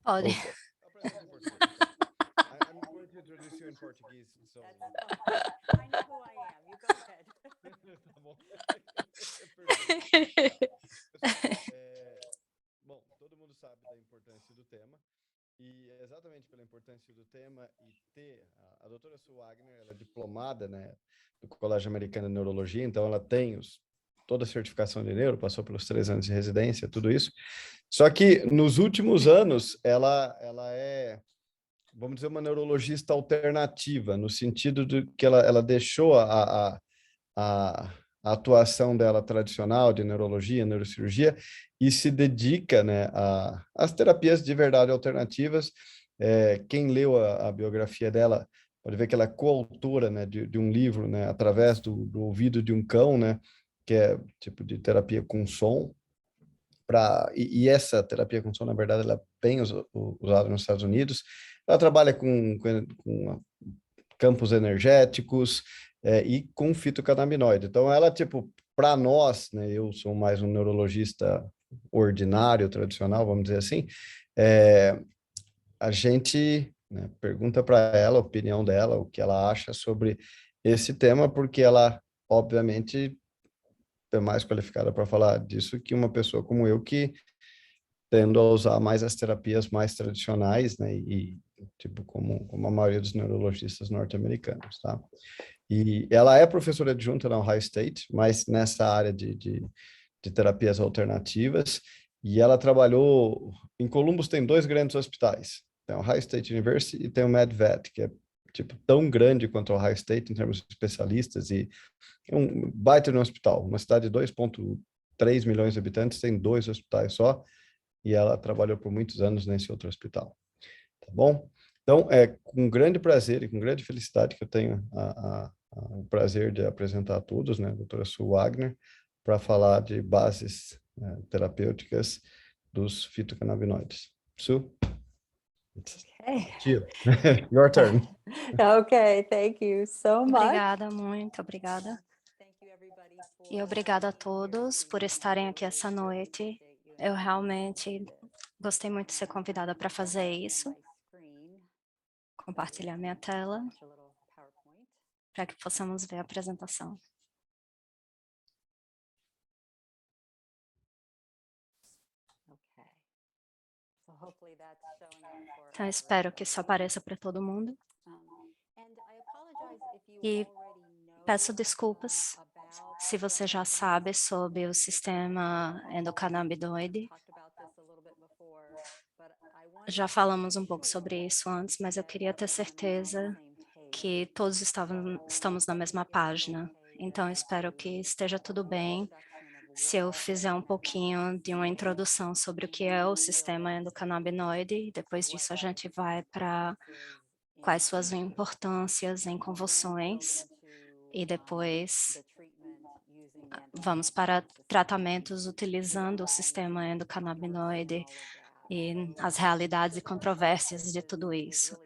Pode. Ou aprendemos em português, então. I'm going to introduce you in Portuguese, so... I know who I am. You go ahead. Tá bom. Perfeito. Pessoal, bom, todo mundo sabe da importância do tema, e é exatamente pela importância do tema e ter... A doutora Sue Wagner, ela é diplomada, né, do Colégio Americano de Neurologia, então ela tem toda a certificação de neuro, passou pelos 3 anos de residência, tudo isso. Só que nos últimos anos, ela é, vamos dizer, uma neurologista alternativa, no sentido de que ela deixou a atuação dela tradicional de neurologia, neurocirurgia, e se dedica, né, às terapias de verdade alternativas. Quem leu a biografia dela pode ver que ela é coautora, né, de um livro, né, através do ouvido de um cão, né, que é tipo de terapia com som. E essa terapia com som, na verdade, ela é bem usada nos Estados Unidos. Ela trabalha com campos energéticos, e com fitocannabinoide. Então, ela, tipo, para nós, né, eu sou mais um neurologista ordinário, tradicional, vamos dizer assim, a gente, né, pergunta para ela a opinião dela, o que ela acha sobre esse tema, porque ela, obviamente, é mais qualificada para falar disso que uma pessoa como eu, que tendo a usar mais as terapias mais tradicionais, né, e tipo como a maioria dos neurologistas norte-americanos, tá? E ela é professora adjunta na Ohio State, mas nessa área de terapias alternativas, e ela trabalhou em Columbus. Tem 2 grandes hospitais, tem o Ohio State University e tem o MedVet, que é tipo tão grande quanto o Ohio State em termos de especialistas, e é um baita de um hospital. Uma cidade de 2,3 milhões de habitantes tem 2 hospitais só, e ela trabalhou por muitos anos nesse outro hospital, tá bom? Então, é com grande prazer e com grande felicidade que eu tenho o prazer de apresentar a todos, né, a doutora Sue Wagner, para falar de bases, né, terapêuticas dos fitocannabinoides. Sue, it's Okay. you. Your turn. Okay, thank you so much. Obrigada, muito obrigada. Thank you, everybody, E obrigada a todos por estarem aqui essa noite. Eu realmente gostei muito de ser convidada para fazer isso, compartilhar minha tela, para que possamos ver a apresentação. Então, espero que isso apareça para todo mundo. E peço desculpas se você já sabe sobre o sistema endocannabinoide. Já falamos um pouco sobre isso antes, mas eu queria ter certeza que todos estamos na mesma página. Então, espero que esteja tudo bem se eu fizer um pouquinho de uma introdução sobre o que é o sistema endocannabinoide. Depois disso, a gente vai para quais suas importâncias em convulsões, e depois vamos para tratamentos utilizando o sistema endocannabinoide e as realidades e controvérsias de tudo isso.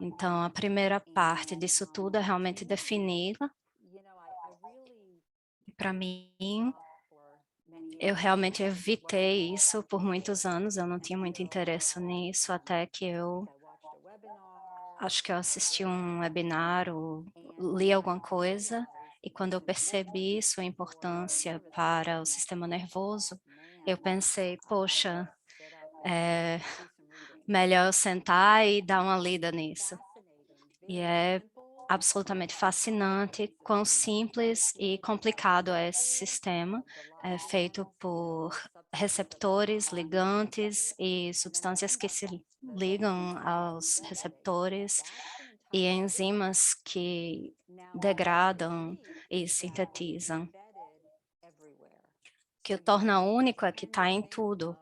Então, a primeira parte disso tudo é realmente definir. Para mim, eu realmente evitei isso por muitos anos, eu não tinha muito interesse nisso, até que eu acho que eu assisti um webinar ou li alguma coisa, e quando eu percebi sua importância para o sistema nervoso, eu pensei, poxa, é melhor eu sentar e dar uma lida nisso. E é absolutamente fascinante quão simples e complicado é esse sistema. É feito por receptores, ligantes e substâncias que se ligam aos receptores e enzimas que degradam e sintetizam. O que o torna único é que está em tudo.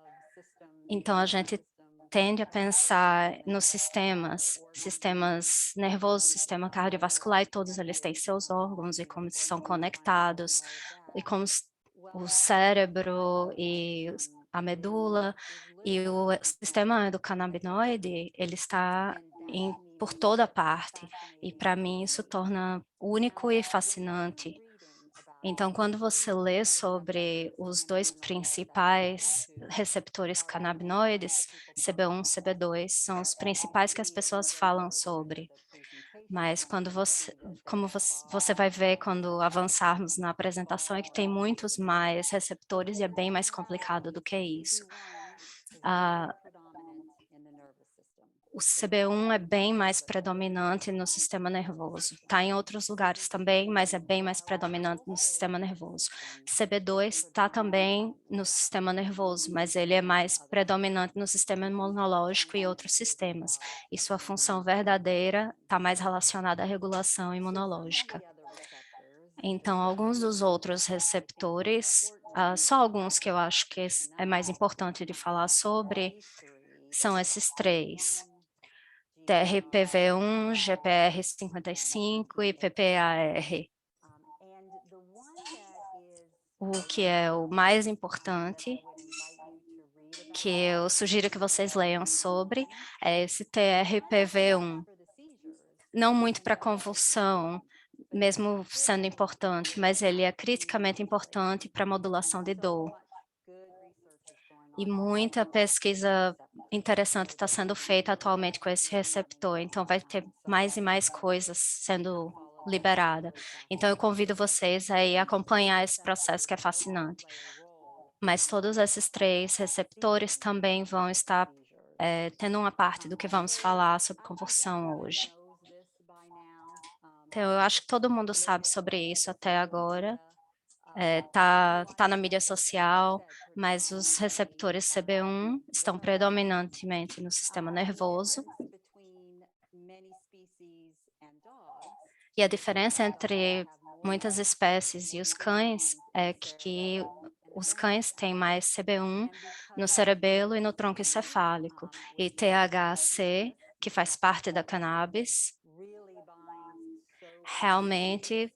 Então, a gente tende a pensar nos sistemas nervosos, sistema cardiovascular, e todos eles têm seus órgãos e como são conectados, e como o cérebro e a medula, e o sistema endocannabinoide, ele está por toda parte, e para mim isso torna único e fascinante. Então, quando você lê sobre os dois principais receptores canabinoides, CB1 e CB2, são os principais que as pessoas falam sobre. Mas quando você vai ver quando avançarmos na apresentação, é que tem muitos mais receptores e é bem mais complicado do que isso. O CB1 é bem mais predominante no sistema nervoso. Está em outros lugares também, mas é bem mais predominante no sistema nervoso. CB2 está também no sistema nervoso, mas ele é mais predominante no sistema imunológico e outros sistemas. E sua função verdadeira está mais relacionada à regulação imunológica. Então, alguns dos outros receptores, só alguns que eu acho que é mais importante de falar sobre, são esses três. TRPV1, GPR55 e PPAR. O que é o mais importante, que eu sugiro que vocês leiam sobre, é esse TRPV1. Não muito para convulsão, mesmo sendo importante, mas ele é criticamente importante para modulação de dor. E muita pesquisa interessante está sendo feita atualmente com esse receptor, então vai ter mais e mais coisas sendo liberada. Então eu convido vocês a acompanhar esse processo que é fascinante. Mas todos esses três receptores também vão estar tendo uma parte do que vamos falar sobre convulsão hoje. Então eu acho que todo mundo sabe sobre isso até agora. Tá na mídia social, mas os receptores CB1 estão predominantemente no sistema nervoso. E a diferença entre muitas espécies e os cães é que os cães têm mais CB1 no cerebelo e no tronco encefálico, e THC, que faz parte da cannabis, realmente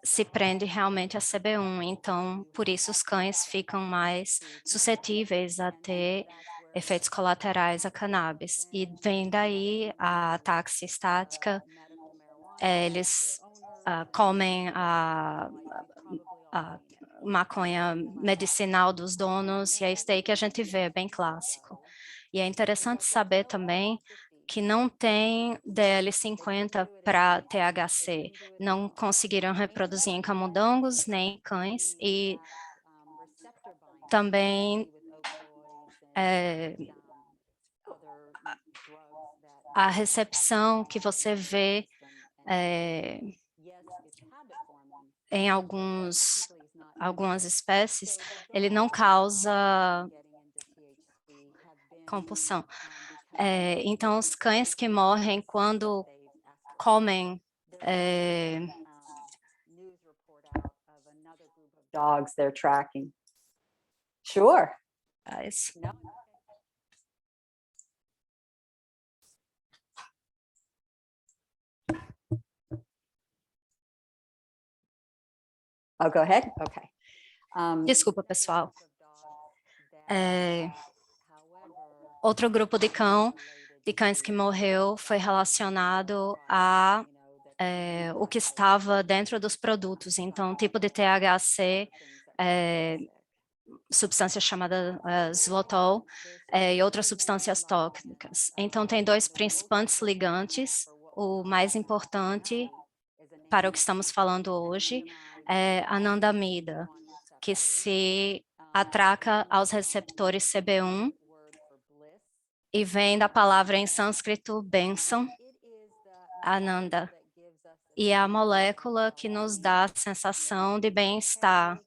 se prende realmente a CB1, então por isso os cães ficam mais suscetíveis a ter efeitos colaterais a cannabis. E vem daí a ataxia estática, eles comem a maconha medicinal dos donos, e é isso daí que a gente vê, é bem clássico. E é interessante saber também que não tem DL50 para THC, não conseguiram reproduzir em camundongos nem em cães, e também a recepção que você vê em algumas espécies, ele não causa compulsão. Então, os cães que morrem quando comem dogs they're tracking. Sure. Oh, go ahead. Okay. Desculpa, pessoal. Outro grupo de cães que morreu foi relacionado a o que estava dentro dos produtos. Então, tipo de THC, substância chamada xilotol e outras substâncias tóxicas. Então, tem dois principais ligantes. O mais importante para o que estamos falando hoje é anandamida, que se atraca aos receptores CB1 e vem da palavra em sânscrito bênção, ananda, e é a molécula que nos dá a sensação de bem-estar,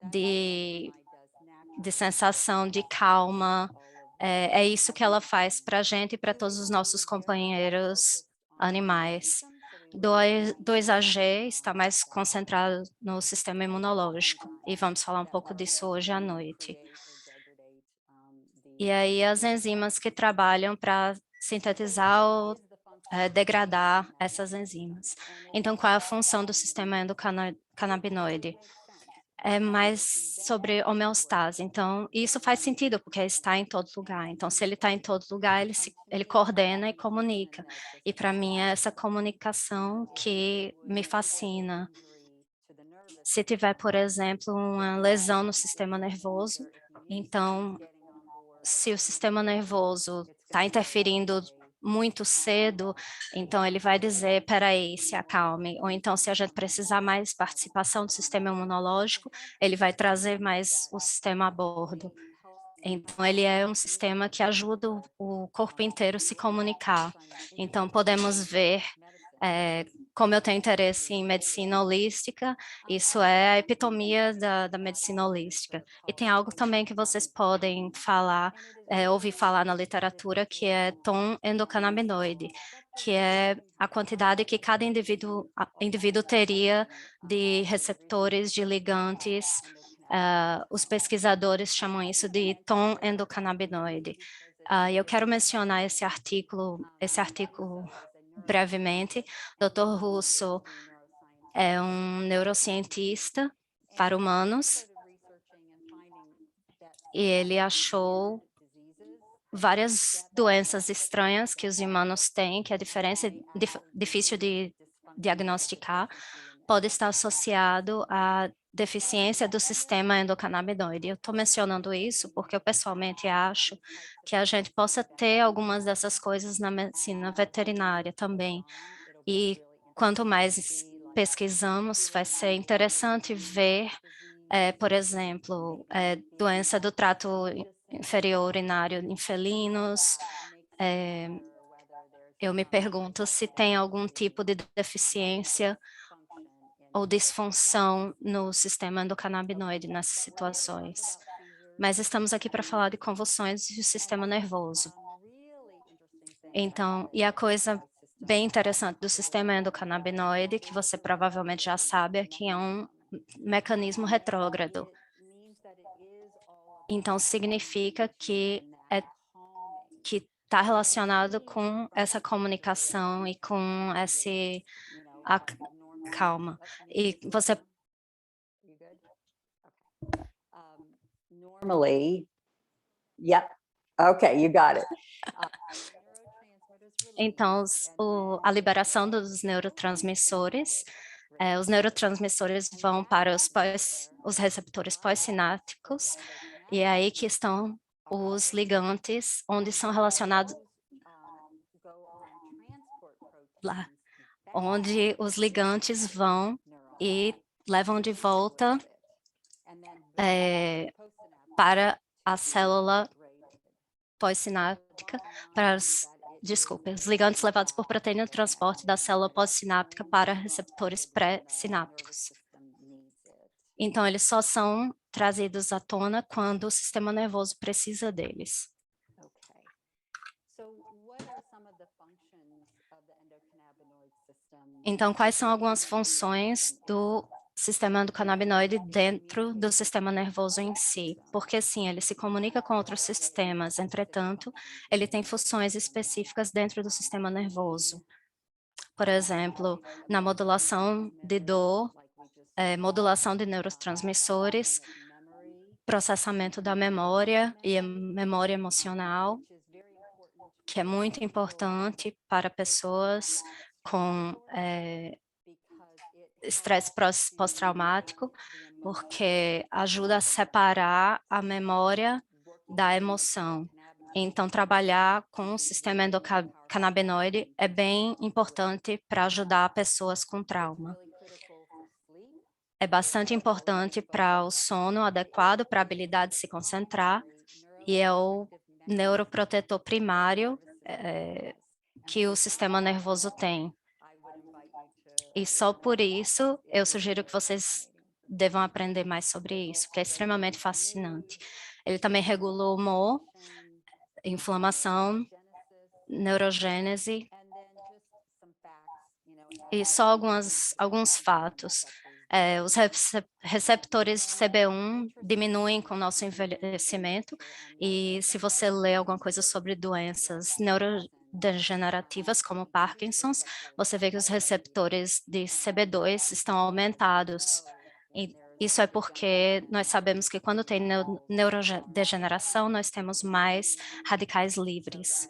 de sensação de calma. É isso que ela faz para a gente e para todos os nossos companheiros animais. 2-AG está mais concentrado no sistema imunológico, e vamos falar um pouco disso hoje à noite. E aí as enzimas que trabalham para sintetizar ou degradar essas enzimas. Então, qual é a função do sistema endocannabinoide? é mais sobre homeostase. Então, isso faz sentido, porque está em todo lugar. Então, se ele está em todo lugar, ele coordena e comunica. E para mim é essa comunicação que me fascina. Se tiver, por exemplo, uma lesão no sistema nervoso, então, se o sistema nervoso está interferindo muito cedo, então ele vai dizer, peraí, se acalme. Ou então, se a gente precisar mais participação do sistema imunológico, ele vai trazer mais o sistema a bordo. Então, ele é um sistema que ajuda o corpo inteiro a se comunicar. Então, podemos ver, como eu tenho interesse em medicina holística, isso é a epitomia da medicina holística. E tem algo também que vocês podem falar, ouvir falar na literatura, que é tom endocannabinoide, que é a quantidade que cada indivíduo teria de receptores, de ligantes. Os pesquisadores chamam isso de tom endocannabinoide. Eu quero mencionar esse artigo brevemente. Dr. Russo é um neurocientista para humanos e ele achou várias doenças estranhas que os humanos têm, que a diferença é difícil de diagnosticar, pode estar associado à deficiência do sistema endocannabinoide. Eu estou mencionando isso porque eu pessoalmente acho que a gente possa ter algumas dessas coisas na medicina veterinária também. E quanto mais pesquisamos, vai ser interessante ver, por exemplo, doença do trato inferior urinário em felinos. Eu me pergunto se tem algum tipo de deficiência ou disfunção no sistema endocannabinoide nessas situações. Mas estamos aqui para falar de convulsões e o sistema nervoso. Então, e a coisa bem interessante do sistema endocannabinoide, que você provavelmente já sabe, é que é um mecanismo retrógrado. Então, significa que está relacionado com essa comunicação e com esse calma. E você Normally, yep. Okay, you got it. Então, a liberação dos neurotransmissores, os neurotransmissores vão para os receptores pós-sinápticos, e é aí que estão os ligantes, onde são relacionados lá, onde os ligantes vão e levam de volta para a célula pós-sináptica, os ligantes levados por proteína de transporte da célula pós-sináptica para receptores pré-sinápticos. Então, eles só são trazidos à tona quando o sistema nervoso precisa deles. Então, quais são algumas funções do sistema endocannabinoide dentro do sistema nervoso em si? Porque sim, ele se comunica com outros sistemas, entretanto, ele tem funções específicas dentro do sistema nervoso. Por exemplo, na modulação de dor, modulação de neurotransmissores, processamento da memória e a memória emocional, que é muito importante para pessoas com estresse pós-traumático, porque ajuda a separar a memória da emoção. Então, trabalhar com o sistema endocannabinoide é bem importante para ajudar pessoas com trauma. É bastante importante para o sono adequado, para a habilidade de se concentrar, e é o neuroprotetor primário que o sistema nervoso tem. E só por isso, eu sugiro que vocês devam aprender mais sobre isso, que é extremamente fascinante. Ele também regula o humor, inflamação, neurogênese, e só alguns fatos. Os receptores CB1 diminuem com o nosso envelhecimento, e se você lê alguma coisa sobre doenças neurodegenerativas como Parkinson's, você vê que os receptores de CB2 estão aumentados. Isso é porque nós sabemos que quando tem neurodegeneração, nós temos mais radicais livres.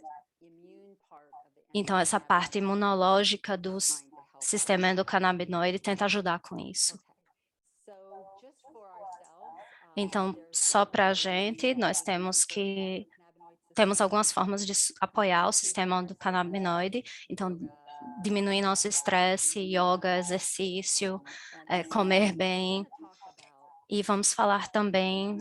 Então, essa parte imunológica do sistema endocannabinoide tenta ajudar com isso. Então, só para a gente, nós temos algumas formas de apoiar o sistema endocannabinoide. Então, diminuir nosso estresse, yoga, exercício, comer bem. E vamos falar também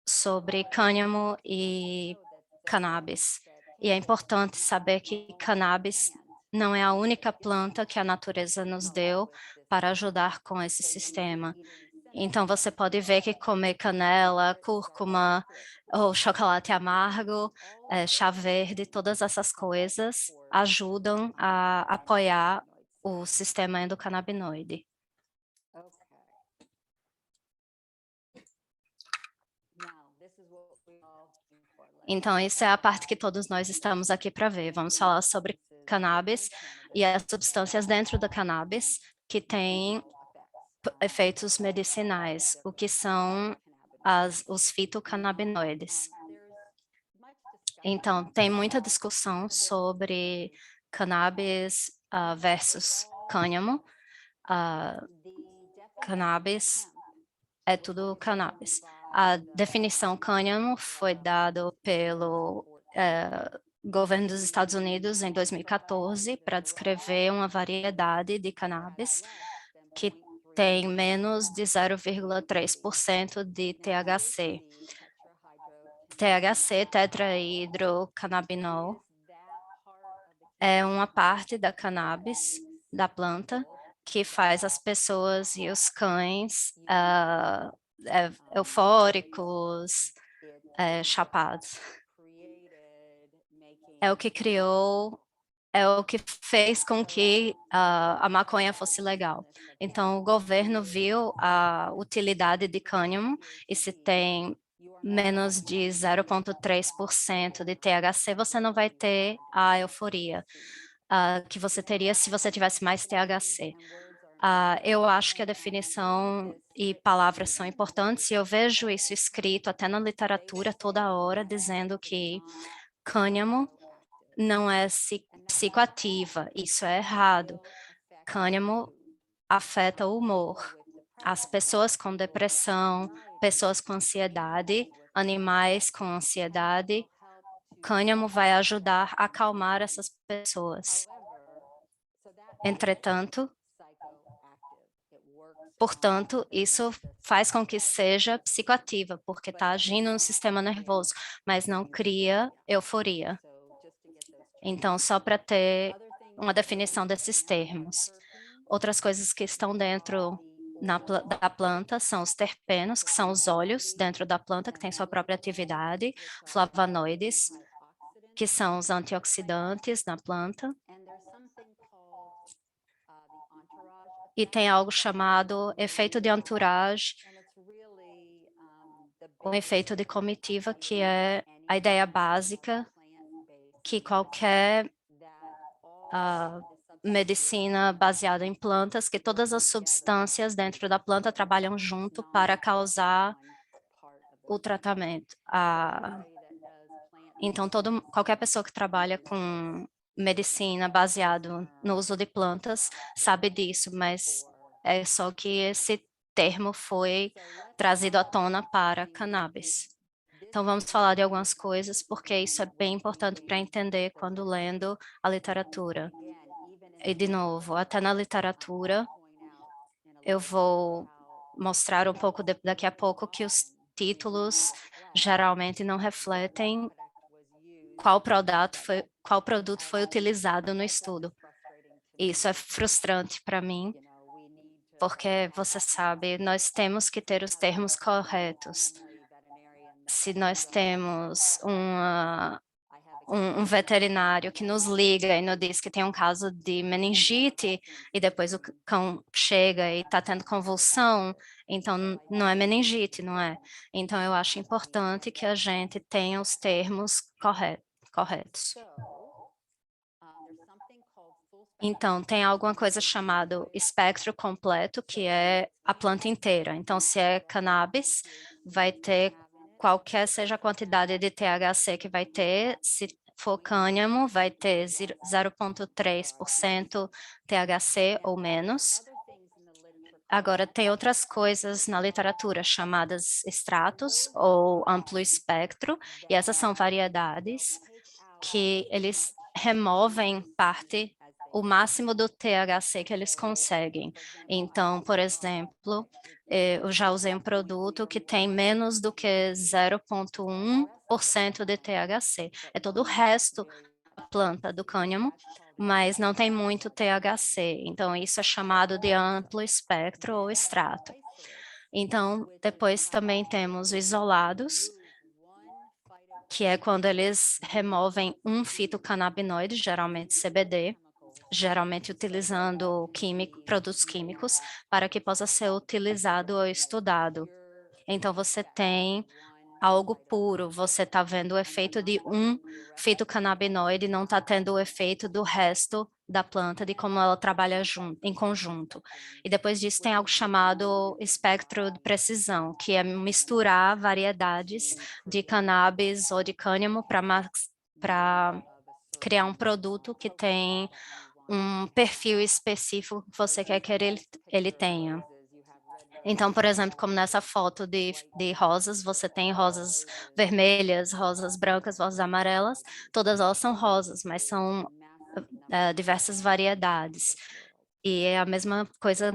sobre cânhamo e cannabis. E é importante saber que cannabis não é a única planta que a natureza nos deu para ajudar com esse sistema. Então, você pode ver que comer canela, cúrcuma, ou chocolate amargo, chá verde, todas essas coisas ajudam a apoiar o sistema endocannabinoide. Então, isso é a parte que todos nós estamos aqui para ver. Vamos falar sobre cannabis e as substâncias dentro da cannabis que têm efeitos medicinais, o que são os fitocannabinoides. Então, tem muita discussão sobre cannabis versus cânhamo. Cannabis é tudo cannabis. A definição cânhamo foi dada pelo governo dos Estados Unidos em 2014 para descrever uma variedade de cannabis que tem menos de 0,3% de THC. THC, tetrahidrocannabinol, é uma parte da cannabis, da planta, que faz as pessoas e os cães eufóricos, chapados. É o que criou, é o que fez com que a maconha fosse legal. Então, o governo viu a utilidade de cânhamo e se tem menos de 0,3% de THC, você não vai ter a euforia que você teria se você tivesse mais THC. Eu acho que a definição e palavras são importantes e eu vejo isso escrito até na literatura toda hora, dizendo que cânhamo não é psicoativa, isso é errado. Cânhamo afeta o humor. As pessoas com depressão, pessoas com ansiedade, animais com ansiedade, o cânhamo vai ajudar a acalmar essas pessoas. Entretanto, portanto, isso faz com que seja psicoativa, porque está agindo no sistema nervoso, mas não cria euforia. Então, só para ter uma definição desses termos. Outras coisas que estão dentro da planta são os terpenos, que são os óleos dentro da planta, que tem sua própria atividade, flavonoides, que são os antioxidantes na planta, e tem algo chamado efeito de entourage, o efeito de comitiva, que é a ideia básica que qualquer medicina baseada em plantas, que todas as substâncias dentro da planta trabalham junto para causar o tratamento. Então, qualquer pessoa que trabalha com medicina baseado no uso de plantas sabe disso, mas é só que esse termo foi trazido à tona para cannabis. Então, vamos falar de algumas coisas, porque isso é bem importante para entender quando lendo a literatura. E, de novo, até na literatura, eu vou mostrar um pouco daqui a pouco que os títulos geralmente não refletem qual produto foi utilizado no estudo. Isso é frustrante para mim, porque você sabe, nós temos que ter os termos corretos. Se nós temos um veterinário que nos liga e nos diz que tem um caso de meningite e depois o cão chega e está tendo convulsão, então não é meningite, não é? Então eu acho importante que a gente tenha os termos corretos. Então, tem alguma coisa chamada espectro completo, que é a planta inteira. Então, se é cannabis, vai ter qualquer seja a quantidade de THC que vai ter. Se for cânhamo, vai ter 0,3% THC ou menos. Agora, tem outras coisas na literatura chamadas extratos ou amplo espectro, e essas são variedades que eles removem parte, o máximo do THC que eles conseguem. Então, por exemplo, eu já usei um produto que tem menos do que 0,1% de THC. É todo o resto da planta do cânhamo, mas não tem muito THC. Então, isso é chamado de amplo espectro ou extrato. Então, depois também temos isolados, que é quando eles removem um fitocannabinoide, geralmente CBD, geralmente utilizando produtos químicos, para que possa ser utilizado ou estudado. Então, você tem algo puro, você está vendo o efeito de um fitocannabinoide, não está tendo o efeito do resto da planta, de como ela trabalha em conjunto. E depois disso tem algo chamado espectro de precisão, que é misturar variedades de cannabis ou de cânhamo para criar um produto que tem um perfil específico que você quer que ele tenha. Então, por exemplo, como nessa foto de rosas, você tem rosas vermelhas, rosas brancas, rosas amarelas, todas elas são rosas, mas são diversas variedades. E é a mesma coisa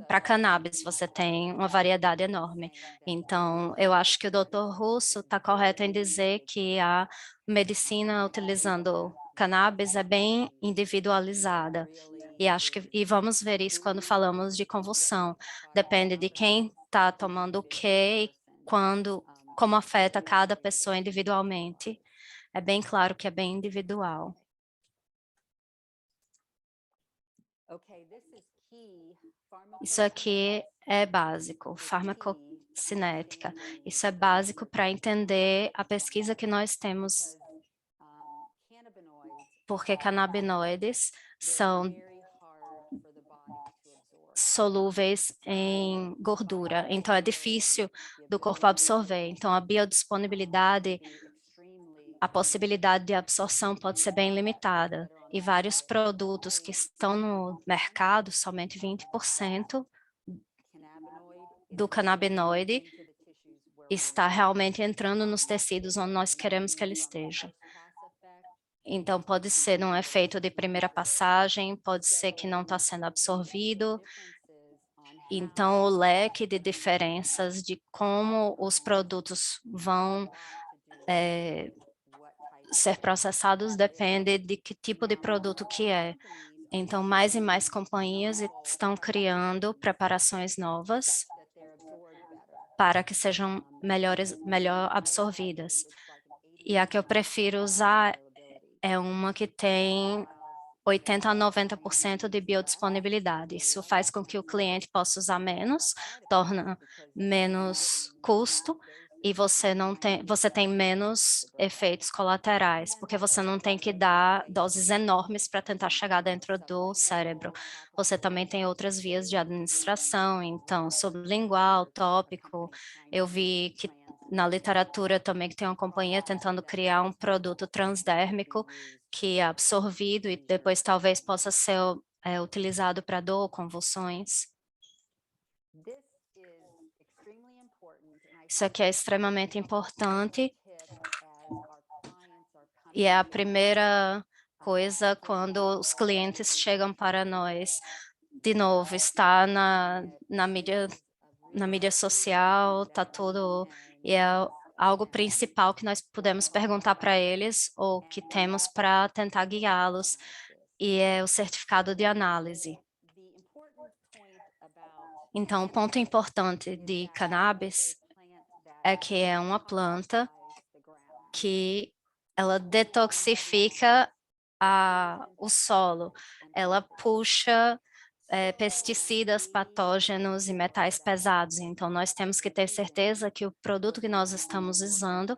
para cannabis, você tem uma variedade enorme. Então, eu acho que o Dr. Russo está correto em dizer que a medicina utilizando cannabis é bem individualizada. E vamos ver isso quando falamos de convulsão. Depende de quem está tomando o quê e quando, como afeta cada pessoa individualmente. É bem claro que é bem individual. Isso aqui é básico, farmacocinética. Isso é básico para entender a pesquisa que nós temos, porque canabinoides são solúveis em gordura, então é difícil do corpo absorver. Então a biodisponibilidade, a possibilidade de absorção pode ser bem limitada. E vários produtos que estão no mercado, somente 20% do canabinoide está realmente entrando nos tecidos onde nós queremos que ele esteja. Então, pode ser num efeito de primeira passagem, pode ser que não está sendo absorvido. Então, o leque de diferenças de como os produtos vão ser processados depende de que tipo de produto que é. Então, mais e mais companhias estão criando preparações novas para que sejam melhor absorvidas. E a que eu prefiro usar é uma que tem 80 a 90% de biodisponibilidade. Isso faz com que o cliente possa usar menos, torna menos custo e você tem menos efeitos colaterais, porque você não tem que dar doses enormes para tentar chegar dentro do cérebro. Você também tem outras vias de administração, então sublingual, tópico. Eu vi que na literatura também que tem uma companhia tentando criar um produto transdérmico que é absorvido e depois talvez possa ser utilizado para dor ou convulsões. Isso aqui é extremamente importante e é a primeira coisa quando os clientes chegam para nós. De novo, está na mídia social, está tudo, e é algo principal que nós podemos perguntar para eles ou que temos para tentar guiá-los, e é o certificado de análise. Então, o ponto importante de cannabis é que é uma planta que ela detoxifica o solo, ela puxa pesticidas, patógenos e metais pesados. Então, nós temos que ter certeza que o produto que nós estamos usando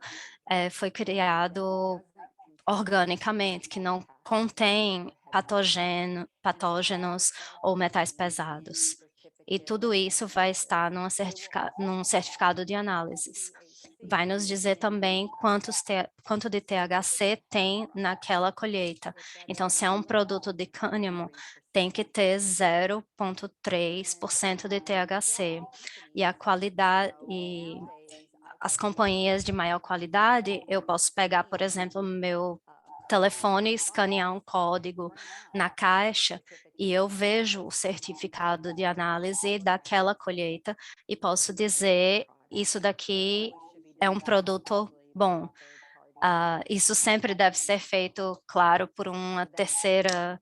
foi criado organicamente, que não contém patógenos ou metais pesados. E tudo isso vai estar num certificado de análises. Vai nos dizer também quanto de THC tem naquela colheita. Então, se é um produto de cânhamo, tem que ter 0,3% de THC. E a qualidade, e as companhias de maior qualidade, eu posso pegar, por exemplo, meu telefone, escanear um código na caixa e eu vejo o certificado de análise daquela colheita e posso dizer, isso daqui é um produto bom. Isso sempre deve ser feito, claro, por uma terceira,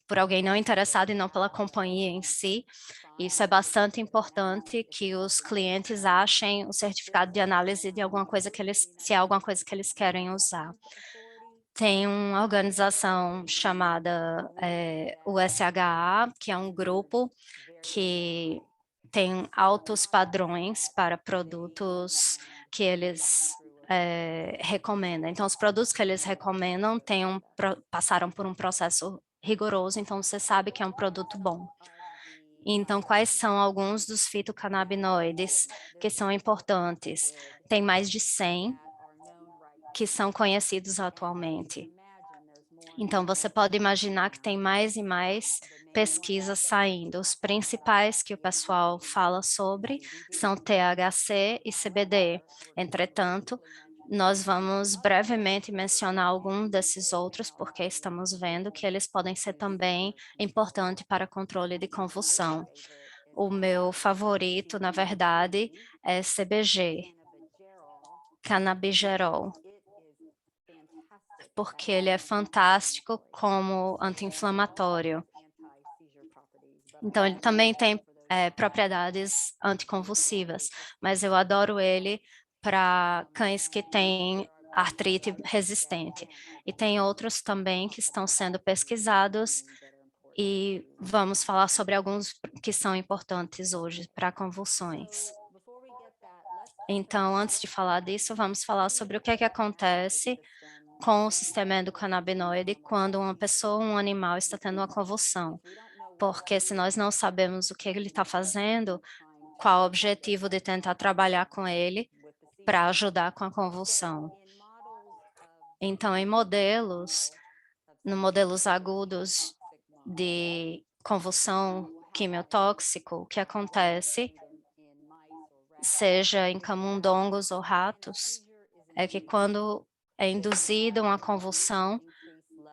por alguém não interessado e não pela companhia em si. Isso é bastante importante que os clientes achem o certificado de análise de alguma coisa se é alguma coisa que eles querem usar. Tem uma organização chamada USHA, que é um grupo que tem altos padrões para produtos que eles recomendam. Então, os produtos que eles recomendam passaram por um processo rigoroso, então você sabe que é um produto bom. Então, quais são alguns dos fitocannabinoides que são importantes? Tem mais de 100 que são conhecidos atualmente. Então, você pode imaginar que tem mais e mais pesquisas saindo. Os principais que o pessoal fala sobre são THC e CBD. Entretanto, nós vamos brevemente mencionar algum desses outros, porque estamos vendo que eles podem ser também importantes para controle de convulsão. O meu favorito, na verdade, é CBG, canabigerol, porque ele é fantástico como anti-inflamatório. Então, ele também tem propriedades anticonvulsivas, mas eu adoro ele para cães que têm artrite resistente. E tem outros também que estão sendo pesquisados e vamos falar sobre alguns que são importantes hoje para convulsões. Então, antes de falar disso, vamos falar sobre o que é que acontece com o sistema endocannabinoide quando uma pessoa ou um animal está tendo uma convulsão. Porque se nós não sabemos o que ele está fazendo, qual o objetivo de tentar trabalhar com ele para ajudar com a convulsão. Então, em modelos agudos de convulsão quimiotóxico, o que acontece, seja em camundongos ou ratos, é que quando é induzida uma convulsão,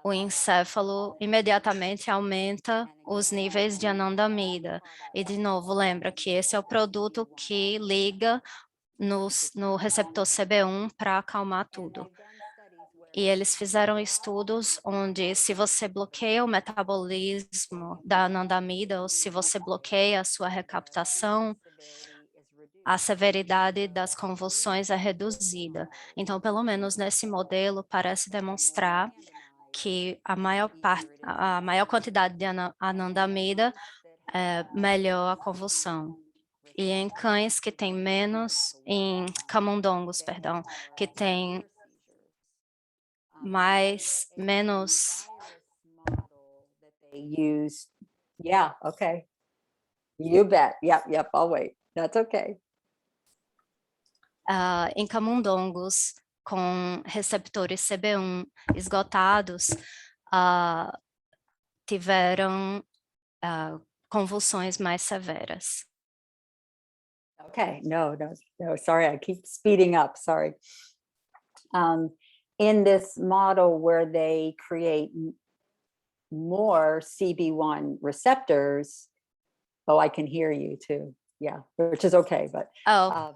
o encéfalo imediatamente aumenta os níveis de anandamida. E, de novo, lembra que esse é o produto que liga no receptor CB1 para acalmar tudo. E eles fizeram estudos onde, se você bloqueia o metabolismo da anandamida ou se você bloqueia a sua recaptação, a severidade das convulsões é reduzida. Então, pelo menos nesse modelo, parece demonstrar que a maior quantidade de anandamida melhora a convulsão. E em cães que têm em camundongos, perdão, que têm menos. Yeah, okay. You bet. Yep, I'll wait. That's okay. Em camundongos com receptores CB1 esgotados, tiveram convulsões mais severas. Okay, no, sorry, I keep speeding up, sorry. In this model where they create more CB1 receptors, oh, I can hear you too, yeah, which is okay, but more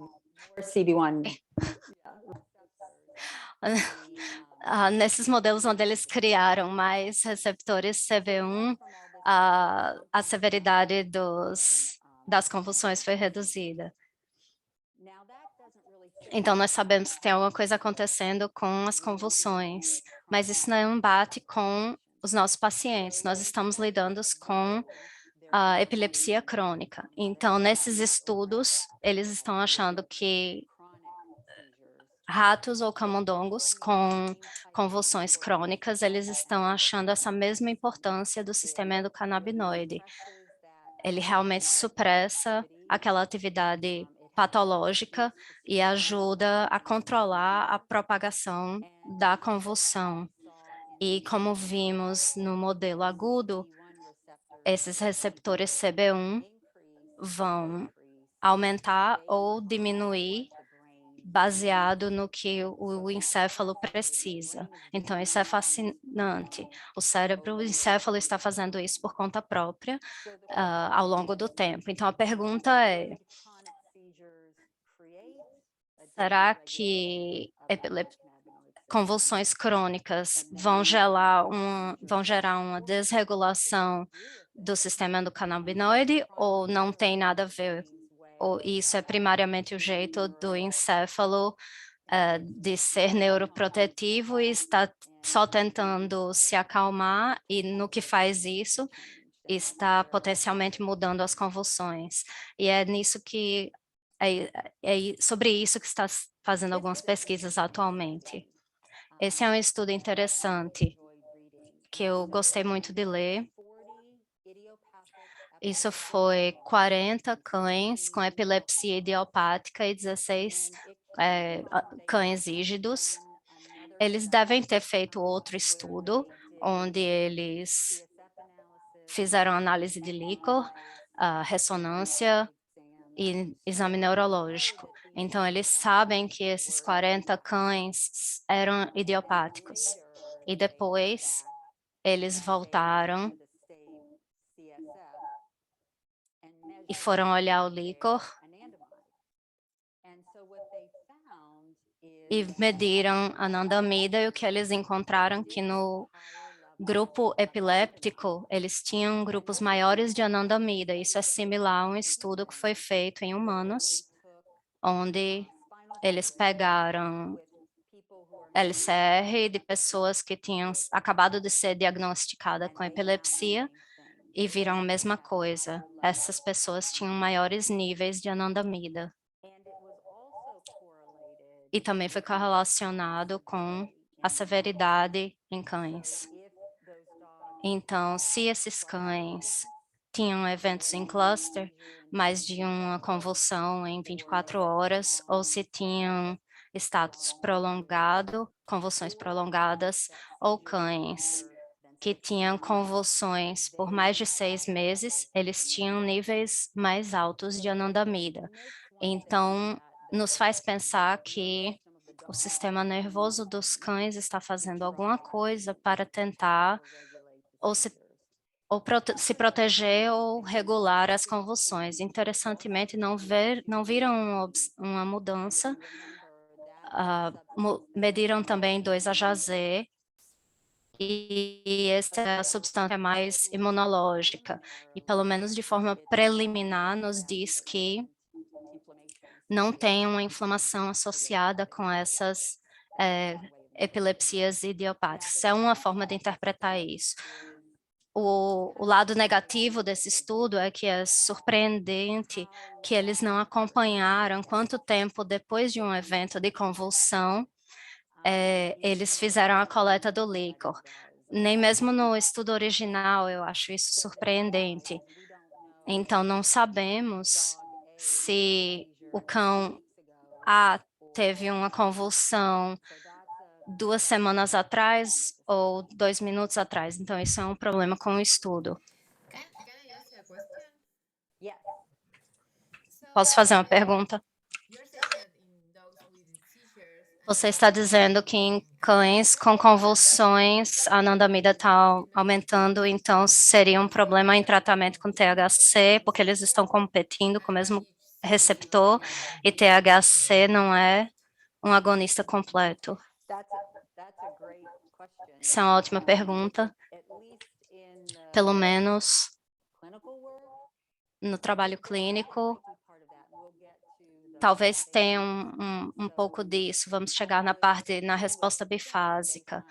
CB1. Nesses modelos onde eles criaram mais receptores CB1, a severidade das convulsões foi reduzida. Então, nós sabemos que tem alguma coisa acontecendo com as convulsões, mas isso não bate com os nossos pacientes. Nós estamos lidando com a epilepsia crônica. Então, nesses estudos, eles estão achando que ratos ou camundongos com convulsões crônicas, eles estão achando essa mesma importância do sistema endocannabinoide. Ele realmente supressa aquela atividade patológica e ajuda a controlar a propagação da convulsão. E como vimos no modelo agudo, esses receptores CB1 vão aumentar ou diminuir baseado no que o encéfalo precisa. Então, isso é fascinante. O encéfalo está fazendo isso por conta própria ao longo do tempo. Então, a pergunta é, será que convulsões crônicas vão gerar uma desregulação do sistema endocannabinoide ou não tem nada a ver? Ou isso é primariamente o jeito do encéfalo de ser neuroprotetivo e está só tentando se acalmar e no que faz isso está potencialmente mudando as convulsões. E é nisso que é sobre isso que está fazendo algumas pesquisas atualmente. Esse é um estudo interessante que eu gostei muito de ler. Isso foi 40 cães com epilepsia idiopática e 16 cães rígidos. Eles devem ter feito outro estudo, onde eles fizeram análise de líquor, ressonância e exame neurológico. Então, eles sabem que esses 40 cães eram idiopáticos. E depois, eles voltaram e foram olhar o líquor e mediram a anandamida, e o que eles encontraram que no grupo epiléptico, eles tinham grupos maiores de anandamida. Isso é similar a um estudo que foi feito em humanos, onde eles pegaram LCR de pessoas que tinham acabado de ser diagnosticadas com epilepsia e viram a mesma coisa. Essas pessoas tinham maiores níveis de anandamida. E também foi correlacionado com a severidade em cães. Então, se esses cães tinham eventos em cluster, mais de uma convulsão em 24 horas, ou se tinham status prolongado, convulsões prolongadas, ou cães que tinham convulsões por mais de 6 meses, eles tinham níveis mais altos de anandamida. Então, nos faz pensar que o sistema nervoso dos cães está fazendo alguma coisa para tentar ou se proteger ou regular as convulsões. Interessantemente, não viram uma mudança. Mediram também 2-HZ, e essa substância é mais imunológica, e pelo menos de forma preliminar nos diz que não tem uma inflamação associada com essas epilepsias idiopáticas. É uma forma de interpretar isso. O lado negativo desse estudo é que é surpreendente que eles não acompanharam quanto tempo depois de um evento de convulsão eles fizeram a coleta do líquor. Nem mesmo no estudo original eu acho isso surpreendente. Então, não sabemos se o cão A teve uma convulsão 2 semanas atrás ou 2 minutos atrás. Então, isso é um problema com o estudo. Posso fazer uma pergunta? Você está dizendo que em cães com convulsões a anandamida está aumentando, então seria um problema em tratamento com THC, porque eles estão competindo com o mesmo receptor, e THC não é um agonista completo. Essa é uma ótima pergunta. Pelo menos no trabalho clínico, talvez tenha um pouco disso. Vamos chegar na resposta bifásica,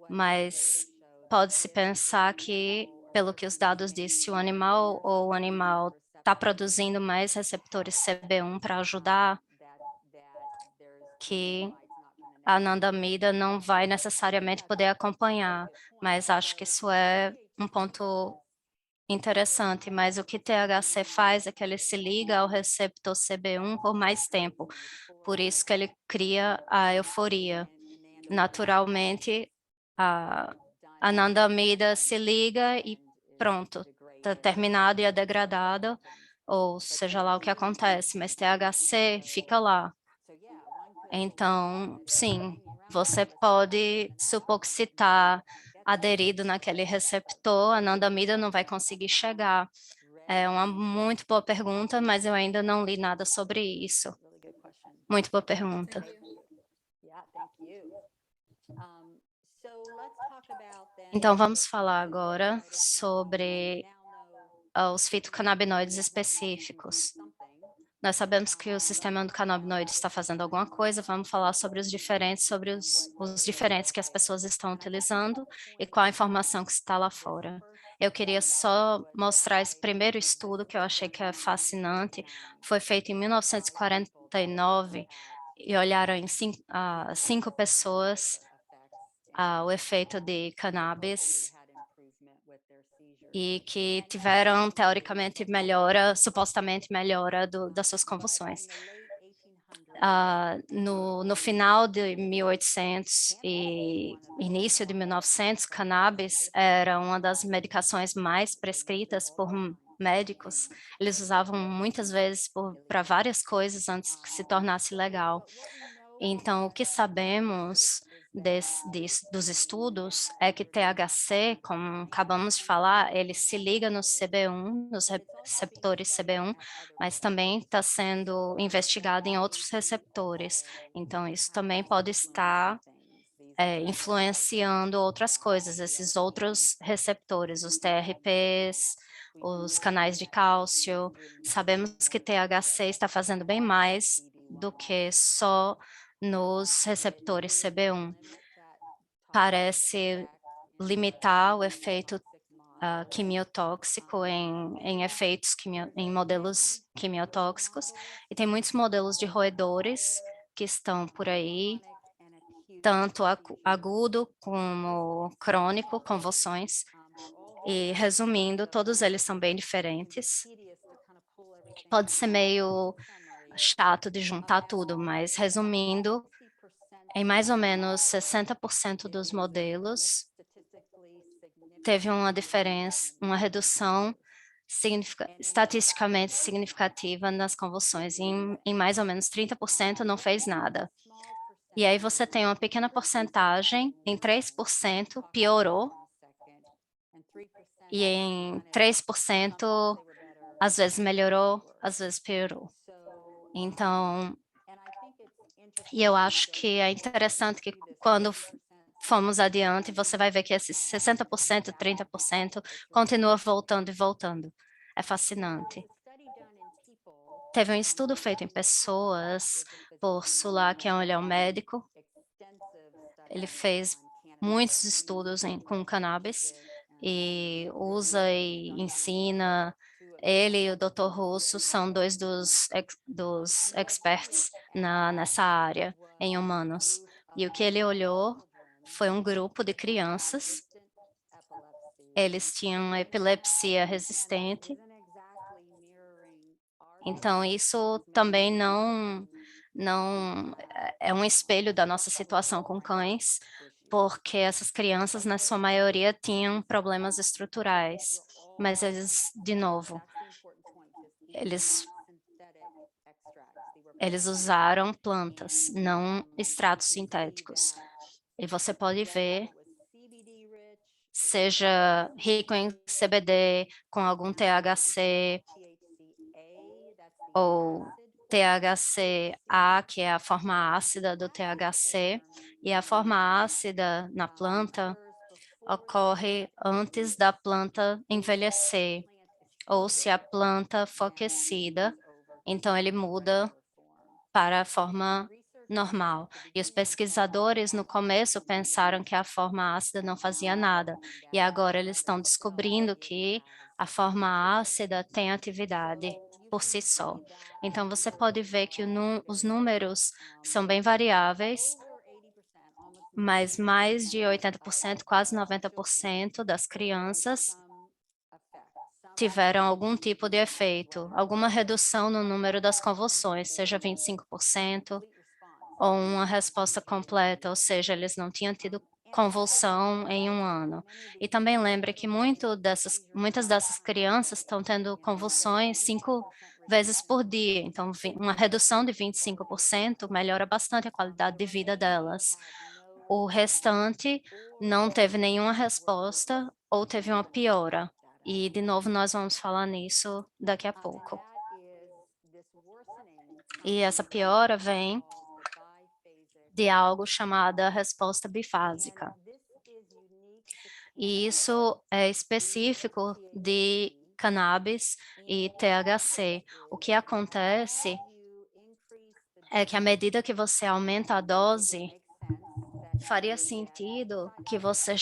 mas pode-se pensar que, pelo que os dados dizem, o animal está produzindo mais receptores CB1 para ajudar, que a anandamida não vai necessariamente poder acompanhar, mas acho que isso é um ponto interessante, mas o que THC faz é que ele se liga ao receptor CB1 por mais tempo, por isso que ele cria a euforia. Naturalmente, a anandamida se liga e pronto, está terminado e é degradado, ou seja lá o que acontece, mas THC fica lá. Então, sim, você pode supor que se está aderido naquele receptor, a anandamida não vai conseguir chegar. É uma muito boa pergunta, mas eu ainda não li nada sobre isso. Muito boa pergunta. Então, vamos falar agora sobre os fitocannabinoides específicos. Nós sabemos que o sistema endocannabinoide está fazendo alguma coisa, vamos falar sobre os diferentes, os diferentes que as pessoas estão utilizando e qual a informação que está lá fora. Eu queria só mostrar esse primeiro estudo que eu achei que é fascinante, foi feito em 1949 e olharam em cinco pessoas o efeito de cannabis e que tiveram, teoricamente, melhora, supostamente melhora das suas convulsões. No final de 1800 e início de 1900, cannabis era uma das medicações mais prescritas por médicos. Eles usavam muitas vezes para várias coisas antes que se tornasse legal. Então, o que sabemos dos estudos é que THC, como acabamos de falar, ele se liga no CB1, nos receptores CB1, mas também está sendo investigado em outros receptores. Então, isso também pode estar influenciando outras coisas, esses outros receptores, os TRPs, os canais de cálcio. Sabemos que THC está fazendo bem mais do que só nos receptores CB1. Parece limitar o efeito quimiotóxico em efeitos em modelos quimiotóxicos, e tem muitos modelos de roedores que estão por aí, tanto agudo como crônico, convulsões, e resumindo, todos eles são bem diferentes. Pode ser meio chato de juntar tudo, mas resumindo, em mais ou menos 60% dos modelos, teve uma diferença, uma redução estatisticamente significativa nas convulsões. Em mais ou menos 30% não fez nada. E aí você tem uma pequena porcentagem, em 3% piorou, e em 3% às vezes melhorou, às vezes piorou. Então, e eu acho que é interessante que quando fomos adiante, você vai ver que esses 60%, 30% continua voltando e voltando. É fascinante. Teve um estudo feito em pessoas por Sula, que é um médico. Ele fez muitos estudos com cannabis e usa e ensina. Ele e o Dr. Russo são dois dos experts nessa área em humanos. E o que ele olhou foi um grupo de crianças. Eles tinham epilepsia resistente. Então, isso também não é um espelho da nossa situação com cães, porque essas crianças, na sua maioria, tinham problemas estruturais. Mas eles, de novo, eles usaram plantas, não extratos sintéticos. E você pode ver, seja rico em CBD, com algum THC, ou THC-A, que é a forma ácida do THC, e a forma ácida na planta ocorre antes da planta envelhecer, ou se a planta for aquecida, então ele muda para a forma normal. E os pesquisadores no começo pensaram que a forma ácida não fazia nada, e agora eles estão descobrindo que a forma ácida tem atividade por si só. Então você pode ver que os números são bem variáveis, mas mais de 80%, quase 90% das crianças tiveram algum tipo de efeito, alguma redução no número das convulsões, seja 25%, ou uma resposta completa, ou seja, eles não tinham tido convulsão em um ano. E também lembre que muitas dessas crianças estão tendo convulsões 5 vezes por dia, então uma redução de 25% melhora bastante a qualidade de vida delas. O restante não teve nenhuma resposta ou teve uma piora. E, de novo, nós vamos falar nisso daqui a pouco. E essa piora vem de algo chamado resposta bifásica. E isso é específico de cannabis e THC. O que acontece é que à medida que você aumenta a dose, faria sentido que você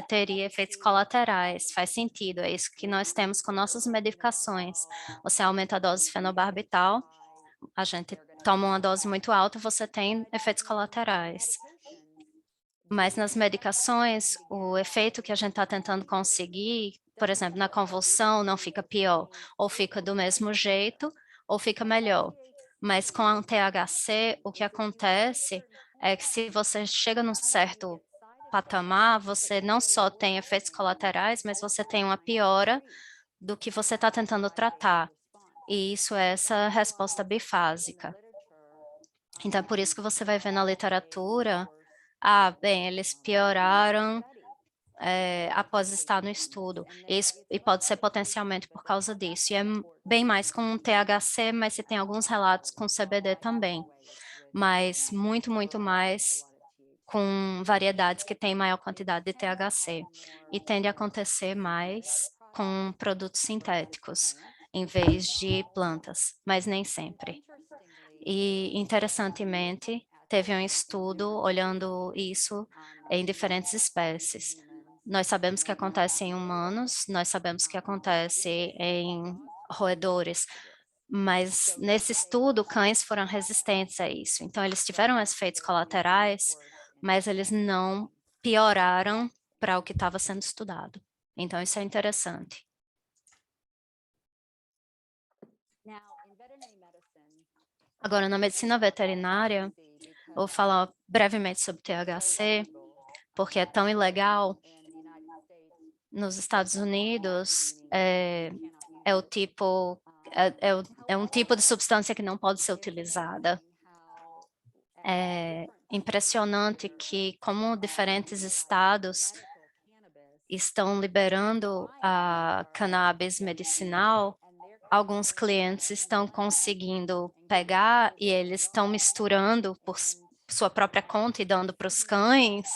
teria efeitos colaterais. Faz sentido, é isso que nós temos com nossas medicações. Você aumenta a dose fenobarbital, a gente toma uma dose muito alta, você tem efeitos colaterais. Mas nas medicações, o efeito que a gente está tentando conseguir, por exemplo, na convulsão, não fica pior, ou fica do mesmo jeito, ou fica melhor. Mas com a THC, o que acontece é que se você chega num certo patamar, você não só tem efeitos colaterais, mas você tem uma piora do que você está tentando tratar. E isso é essa resposta bifásica. Então, é por isso que você vai ver na literatura, bem, eles pioraram após estar no estudo, e pode ser potencialmente por causa disso. E é bem mais com THC, mas você tem alguns relatos com CBD também, mas muito, muito mais com variedades que têm maior quantidade de THC. E tende a acontecer mais com produtos sintéticos, em vez de plantas, mas nem sempre. E, interessantemente, teve um estudo olhando isso em diferentes espécies. Nós sabemos que acontece em humanos, nós sabemos que acontece em roedores, mas nesse estudo, cães foram resistentes a isso. Então, eles tiveram efeitos colaterais, mas eles não pioraram para o que estava sendo estudado. Então, isso é interessante. Agora, na medicina veterinária, vou falar brevemente sobre THC, porque é tão ilegal. Nos Estados Unidos, é um tipo de substância que não pode ser utilizada. É impressionante que, como diferentes estados estão liberando a cannabis medicinal, alguns clientes estão conseguindo pegar e eles estão misturando por sua própria conta e dando para os cães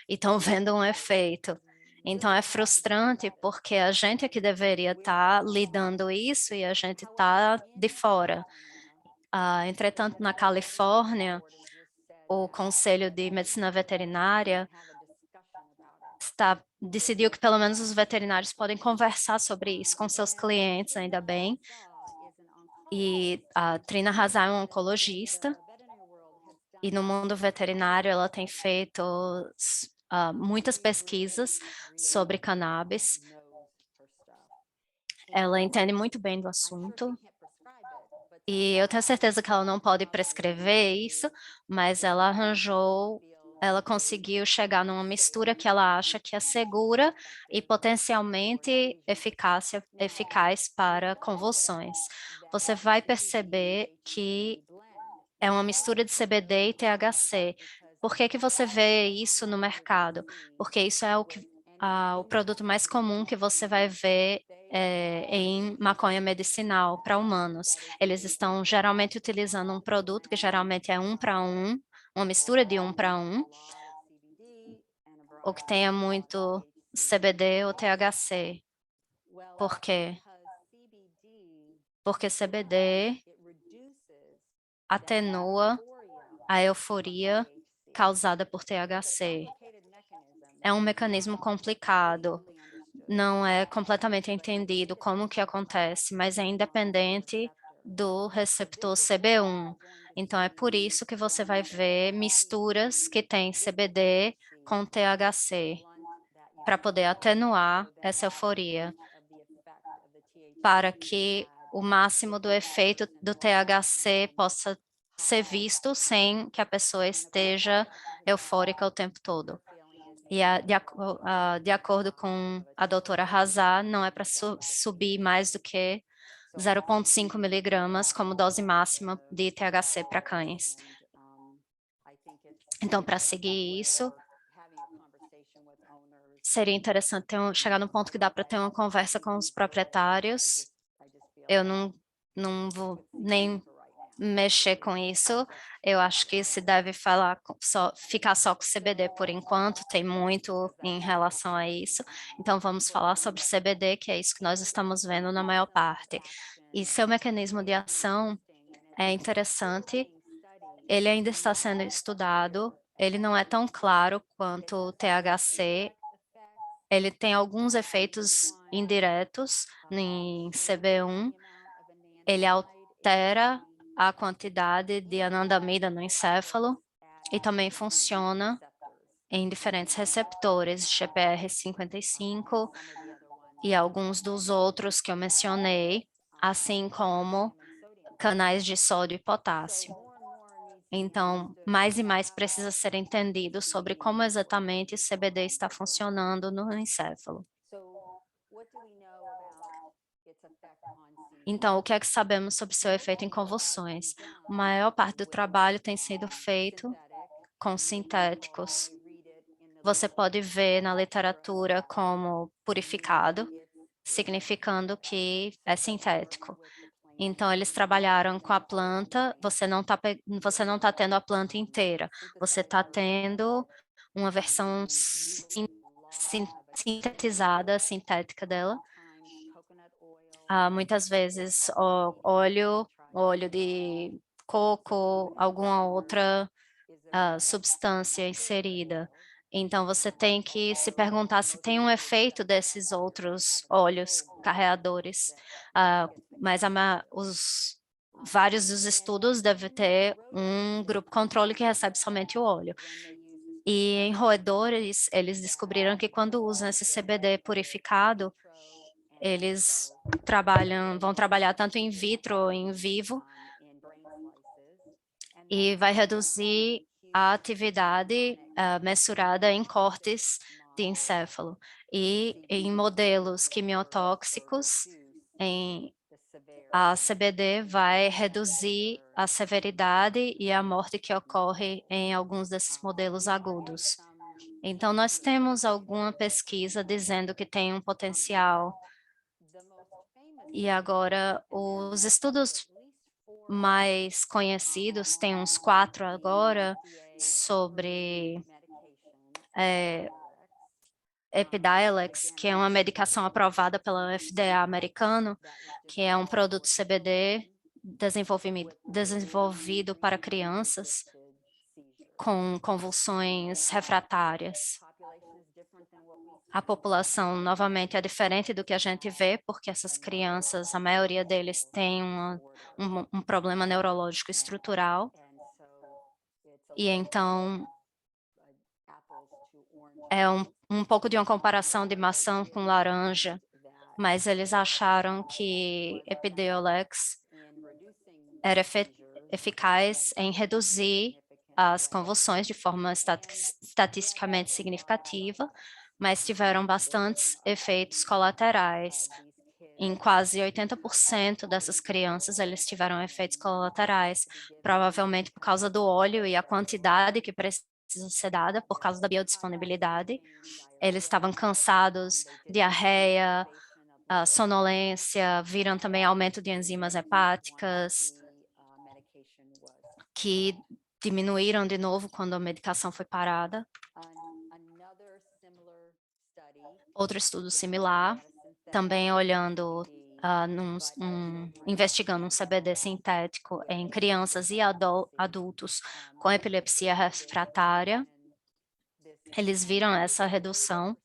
e estão vendo um efeito. Então é frustrante porque a gente é que deveria estar lidando isso e a gente está de fora. Entretanto, na Califórnia, o Conselho de Medicina Veterinária decidiu que pelo menos os veterinários podem conversar sobre isso com seus clientes, ainda bem. E a Trina Hazar é uma oncologista, e no mundo veterinário ela tem feito muitas pesquisas sobre cannabis. Ela entende muito bem do assunto, e eu tenho certeza que ela não pode prescrever isso, mas ela conseguiu chegar numa mistura que ela acha que é segura e potencialmente eficaz para convulsões. Você vai perceber que é uma mistura de CBD e THC. Por que que você vê isso no mercado? Porque isso é o produto mais comum que você vai ver em maconha medicinal para humanos. Eles estão geralmente utilizando um produto que geralmente é 1 para 1, uma mistura de 1 para 1, ou que tenha muito CBD ou THC. Por quê? Porque CBD atenua a euforia causada por THC. É um mecanismo complicado, não é completamente entendido como que acontece, mas é independente do receptor CB1. Então, é por isso que você vai ver misturas que têm CBD com THC, para poder atenuar essa euforia, para que o máximo do efeito do THC possa ser visto sem que a pessoa esteja eufórica o tempo todo. E de acordo com a doutora Hazar, não é para subir mais do que 0,5 miligramas como dose máxima de THC para cães. Então, para seguir isso, seria interessante chegar no ponto que dá para ter uma conversa com os proprietários. Eu não vou nem mexer com isso. Eu acho que se deve ficar só com CBD por enquanto, tem muito em relação a isso. Então, vamos falar sobre CBD, que é isso que nós estamos vendo na maior parte. E seu mecanismo de ação é interessante, ele ainda está sendo estudado, ele não é tão claro quanto o THC, ele tem alguns efeitos indiretos em CB1, ele altera a quantidade de anandamida no encéfalo e também funciona em diferentes receptores, GPR55 e alguns dos outros que eu mencionei, assim como canais de sódio e potássio. Então, mais e mais precisa ser entendido sobre como exatamente o CBD está funcionando no encéfalo. Então, o que é que sabemos sobre seu efeito em convulsões? A maior parte do trabalho tem sido feito com sintéticos. Você pode ver na literatura como purificado, significando que é sintético. Então, eles trabalharam com a planta, você não tá tendo a planta inteira, você está tendo uma versão sintetizada, sintética dela. Muitas vezes óleo de coco, alguma outra substância inserida. Então, você tem que se perguntar se tem um efeito desses outros óleos carreadores, mas vários dos estudos devem ter um grupo controle que recebe somente o óleo. E em roedores, eles descobriram que quando usam esse CBD purificado, eles vão trabalhar tanto in vitro ou in vivo, e vai reduzir a atividade mensurada em cortes de encéfalo. E em modelos quimiotóxicos, a CBD vai reduzir a severidade e a morte que ocorre em alguns desses modelos agudos. Então, nós temos alguma pesquisa dizendo que tem um potencial. E agora, os estudos mais conhecidos, tem uns 4 agora, sobre Epidiolex, que é uma medicação aprovada pela FDA americano, que é um produto CBD desenvolvido para crianças com convulsões refratárias. A população, novamente, é diferente do que a gente vê, porque essas crianças, a maioria deles tem um problema neurológico estrutural, e então é um pouco de uma comparação de maçã com laranja, mas eles acharam que Epidiolex era eficaz em reduzir as convulsões de forma estatisticamente significativa, mas tiveram bastantes efeitos colaterais. Em quase 80% dessas crianças, eles tiveram efeitos colaterais, provavelmente por causa do óleo e a quantidade que precisa ser dada, por causa da biodisponibilidade. Eles estavam cansados, diarreia, sonolência, viram também aumento de enzimas hepáticas, que diminuíram de novo quando a medicação foi parada. Outro estudo similar, também olhando, investigando um CBD sintético em crianças e adultos com epilepsia refratária. Eles viram essa redução.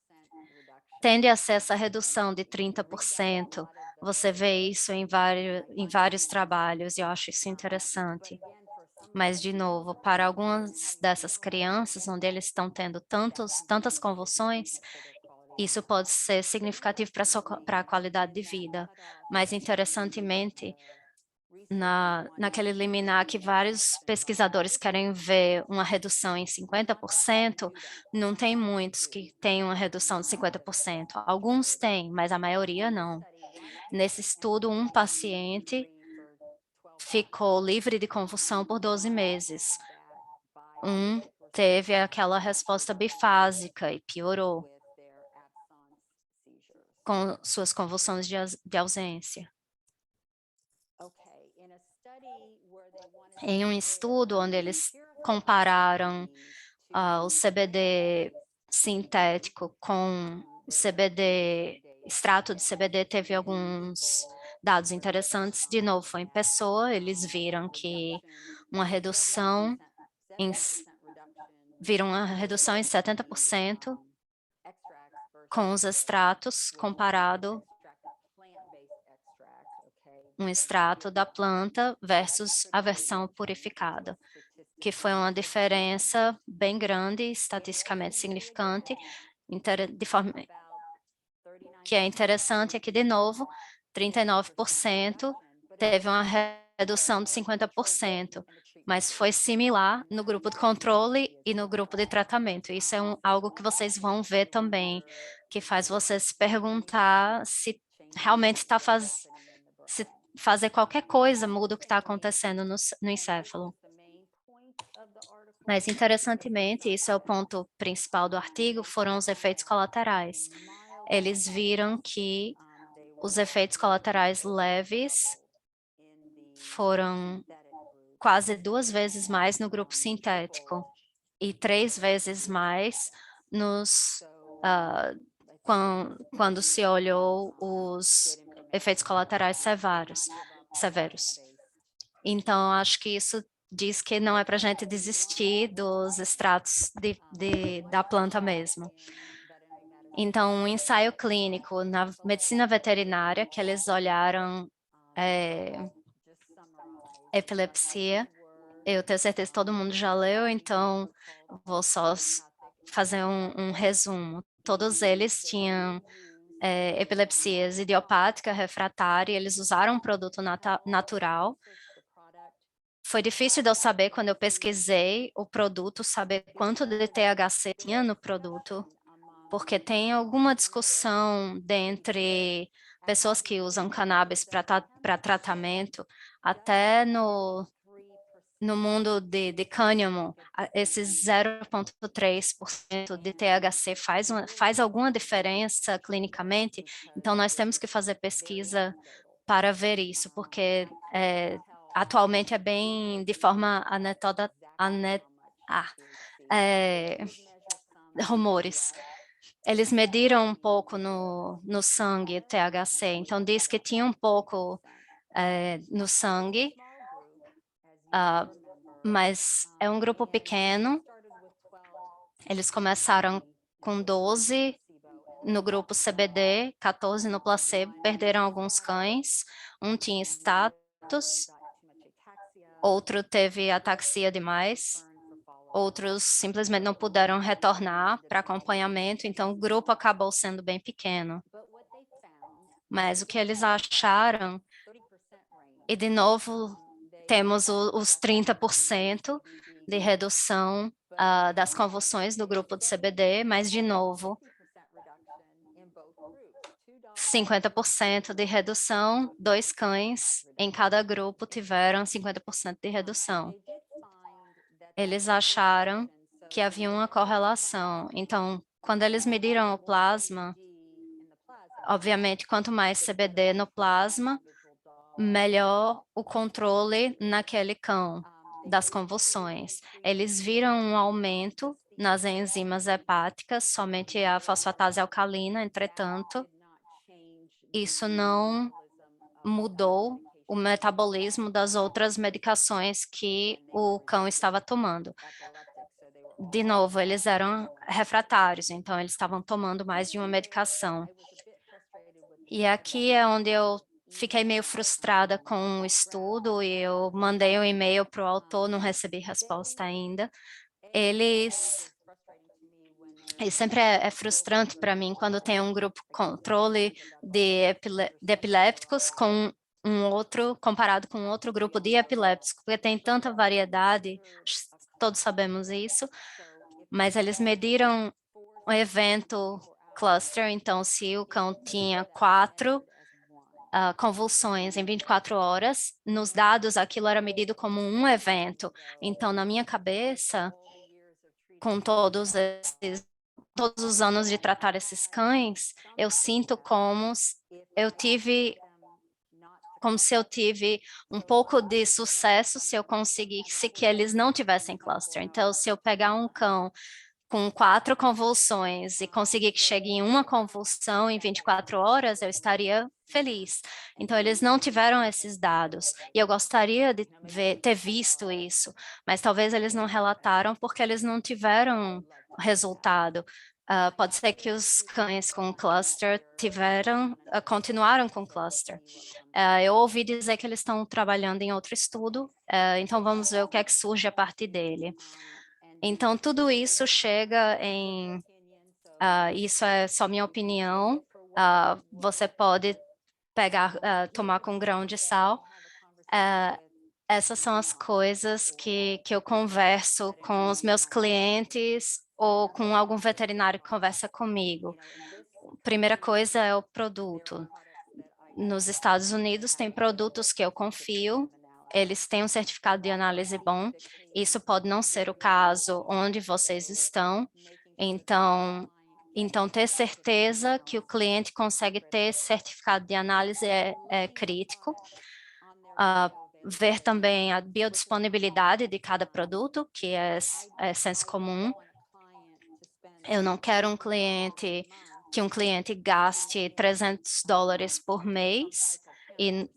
Tende a ser essa redução de 30%. Você vê isso em vários trabalhos e eu acho isso interessante. Mas, de novo, para algumas dessas crianças, onde eles estão tendo tantas convulsões, isso pode ser significativo para a qualidade de vida. Mas, interessantemente, naquele liminar que vários pesquisadores querem ver uma redução em 50%, não tem muitos que têm uma redução de 50%. Alguns têm, mas a maioria não. Nesse estudo, um paciente ficou livre de convulsão por 12 meses. Um teve aquela resposta bifásica e piorou com suas convulsões de ausência. Em um estudo onde eles compararam o CBD sintético com o CBD, extrato de CBD, teve alguns dados interessantes. De novo, foi em pessoa, eles viram que uma redução em 70% com os extratos comparado um extrato da planta versus a versão purificada, que foi uma diferença bem grande, estatisticamente significante, de forma que é interessante é que, de novo, 39% teve uma redução de 50%, mas foi similar no grupo de controle e no grupo de tratamento. Isso é algo que vocês vão ver também, que faz vocês se perguntar se realmente está se fazer qualquer coisa muda o que está acontecendo no encéfalo. Mas, interessantemente, isso é o ponto principal do artigo, foram os efeitos colaterais. Eles viram que os efeitos colaterais leves foram quase 2 vezes mais no grupo sintético e 3 vezes mais quando se olhou os efeitos colaterais severos. Então, acho que isso diz que não é para a gente desistir dos extratos da planta mesmo. Então, um ensaio clínico na medicina veterinária, que eles olharam epilepsia, eu tenho certeza que todo mundo já leu, então vou só fazer um resumo. Todos eles tinham epilepsias idiopática, refratária, eles usaram um produto natural. Foi difícil de eu saber, quando eu pesquisei o produto, saber quanto de THC tinha no produto, porque tem alguma discussão dentre pessoas que usam cannabis para tratamento, até no mundo de cânhamo, esses 0,3% de THC faz alguma diferença clinicamente, então nós temos que fazer pesquisa para ver isso, porque atualmente é bem de forma rumores. Eles mediram um pouco no sangue THC, então diz que tinha um pouco no sangue, mas é um grupo pequeno. Eles começaram com 12 no grupo CBD, 14 no placebo, perderam alguns cães, um tinha status, outro teve ataxia demais, outros simplesmente não puderam retornar para acompanhamento, então o grupo acabou sendo bem pequeno. Mas o que eles acharam, e de novo temos os 30% de redução das convulsões do grupo de CBD, mas de novo 50% de redução, 2 cães em cada grupo tiveram 50% de redução. Eles acharam que havia uma correlação. Então, quando eles mediram o plasma, obviamente, quanto mais CBD no plasma, melhor o controle naquele cão das convulsões. Eles viram um aumento nas enzimas hepáticas, somente a fosfatase alcalina, entretanto, isso não mudou o metabolismo das outras medicações que o cão estava tomando. De novo, eles eram refratários, então eles estavam tomando mais de uma medicação. E aqui é onde eu fiquei meio frustrada com o estudo e eu mandei um e-mail para o autor, não recebi resposta ainda. E sempre é frustrante para mim quando tem um grupo controle de epilépticos com um outro, comparado com outro grupo de epilépticos, porque tem tanta variedade, todos sabemos isso, mas eles mediram o evento cluster, então se o cão tinha 4 convulsões em 24 horas, nos dados aquilo era medido como um evento. Então, na minha cabeça, com todos os anos de tratar esses cães, eu sinto como se eu tive um pouco de sucesso se eu conseguisse que eles não tivessem cluster. Então, se eu pegar um cão com 4 convulsões e conseguir que chegue em uma convulsão em 24 horas, eu estaria feliz. Então, eles não tiveram esses dados. E eu gostaria de ter visto isso, mas talvez eles não relataram porque eles não tiveram resultado. Pode ser que os cães com cluster continuaram com cluster. Eu ouvi dizer que eles estão trabalhando em outro estudo, então vamos ver o que é que surge a partir dele. Então, tudo isso chega em... isso é só minha opinião. Você pode tomar com grão de sal. Essas são as coisas que eu converso com os meus clientes ou com algum veterinário que conversa comigo. Primeira coisa é o produto. Nos Estados Unidos tem produtos que eu confio, eles têm um certificado de análise bom. Isso pode não ser o caso onde vocês estão. Então ter certeza que o cliente consegue ter esse certificado de análise é crítico. Ver também a biodisponibilidade de cada produto, que é senso comum. Eu não quero que um cliente gaste $300 por mês e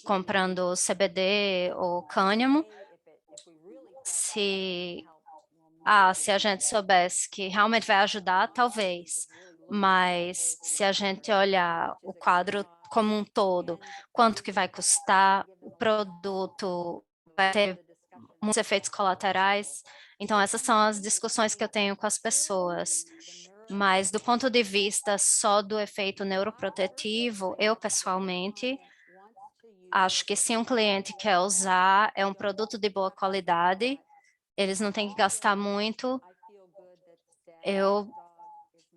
comprando CBD ou cânhamo. Se a gente soubesse que realmente vai ajudar, talvez. Mas se a gente olhar o quadro como um todo, quanto que vai custar, o produto vai ter muitos efeitos colaterais. Então, essas são as discussões que eu tenho com as pessoas. Mas do ponto de vista só do efeito neuroprotetivo, eu pessoalmente acho que se um cliente quer usar, é um produto de boa qualidade, eles não têm que gastar muito.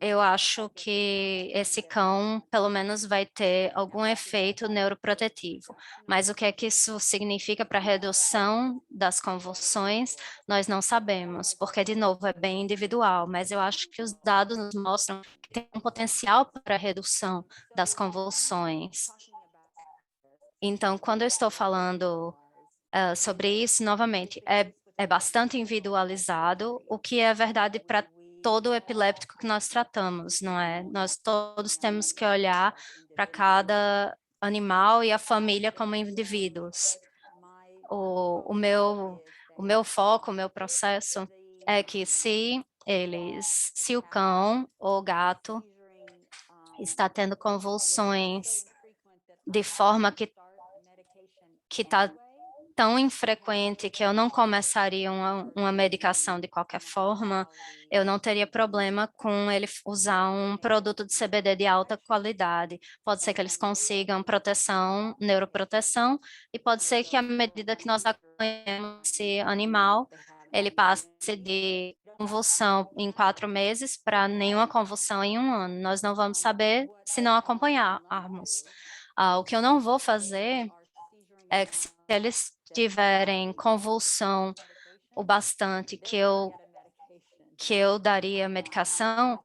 Eu acho que esse cão, pelo menos, vai ter algum efeito neuroprotetivo. Mas o que é que isso significa para a redução das convulsões, nós não sabemos, porque, de novo, é bem individual. Mas eu acho que os dados nos mostram que tem um potencial para a redução das convulsões. Então, quando eu estou falando sobre isso, novamente, é bastante individualizado, o que é verdade para todo epiléptico que nós tratamos, não é? Nós todos temos que olhar para cada animal e a família como indivíduos. O meu foco, o meu processo é que se o cão ou gato está tendo convulsões de forma que está tão infrequente que eu não começaria uma medicação de qualquer forma, eu não teria problema com ele usar um produto de CBD de alta qualidade. Pode ser que eles consigam proteção, neuroproteção, e pode ser que à medida que nós acompanhamos esse animal, ele passe de convulsão em 4 meses para nenhuma convulsão em 1 ano. Nós não vamos saber se não acompanharmos. O que eu não vou fazer é que se eles tiverem convulsão o bastante que eu daria medicação,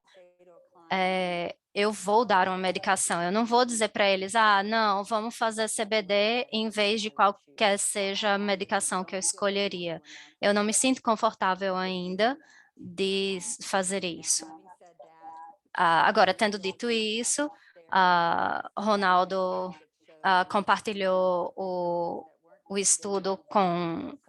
eu vou dar uma medicação. Eu não vou dizer para eles, não, vamos fazer CBD em vez de qualquer seja a medicação que eu escolheria. Eu não me sinto confortável ainda de fazer isso. Agora, tendo dito isso, Ronaldo compartilhou o estudo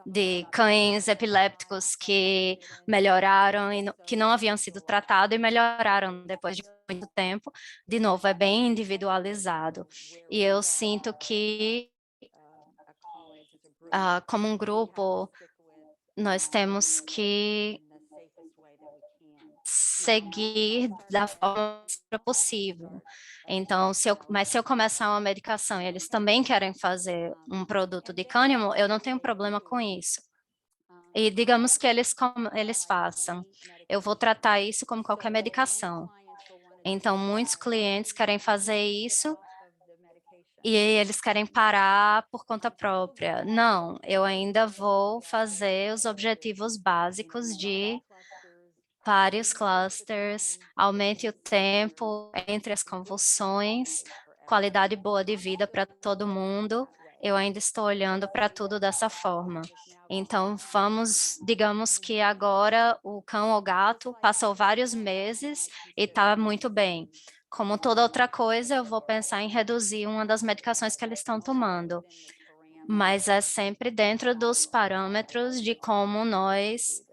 de cães epilépticos que melhoraram e que não haviam sido tratados e melhoraram depois de muito tempo. De novo, é bem individualizado. E eu sinto que, como um grupo, nós temos que seguir da forma possível. Então, mas se eu começar uma medicação e eles também querem fazer um produto de cânhamo, eu não tenho problema com isso. E digamos que eles façam. Eu vou tratar isso como qualquer medicação. Então, muitos clientes querem fazer isso e eles querem parar por conta própria. Não, eu ainda vou fazer os objetivos básicos de pare os clusters, aumente o tempo entre as convulsões, qualidade boa de vida para todo mundo. Eu ainda estou olhando para tudo dessa forma. Então, digamos que agora o cão ou gato passou vários meses e está muito bem. Como toda outra coisa, eu vou pensar em reduzir uma das medicações que eles estão tomando. Mas é sempre dentro dos parâmetros de como nós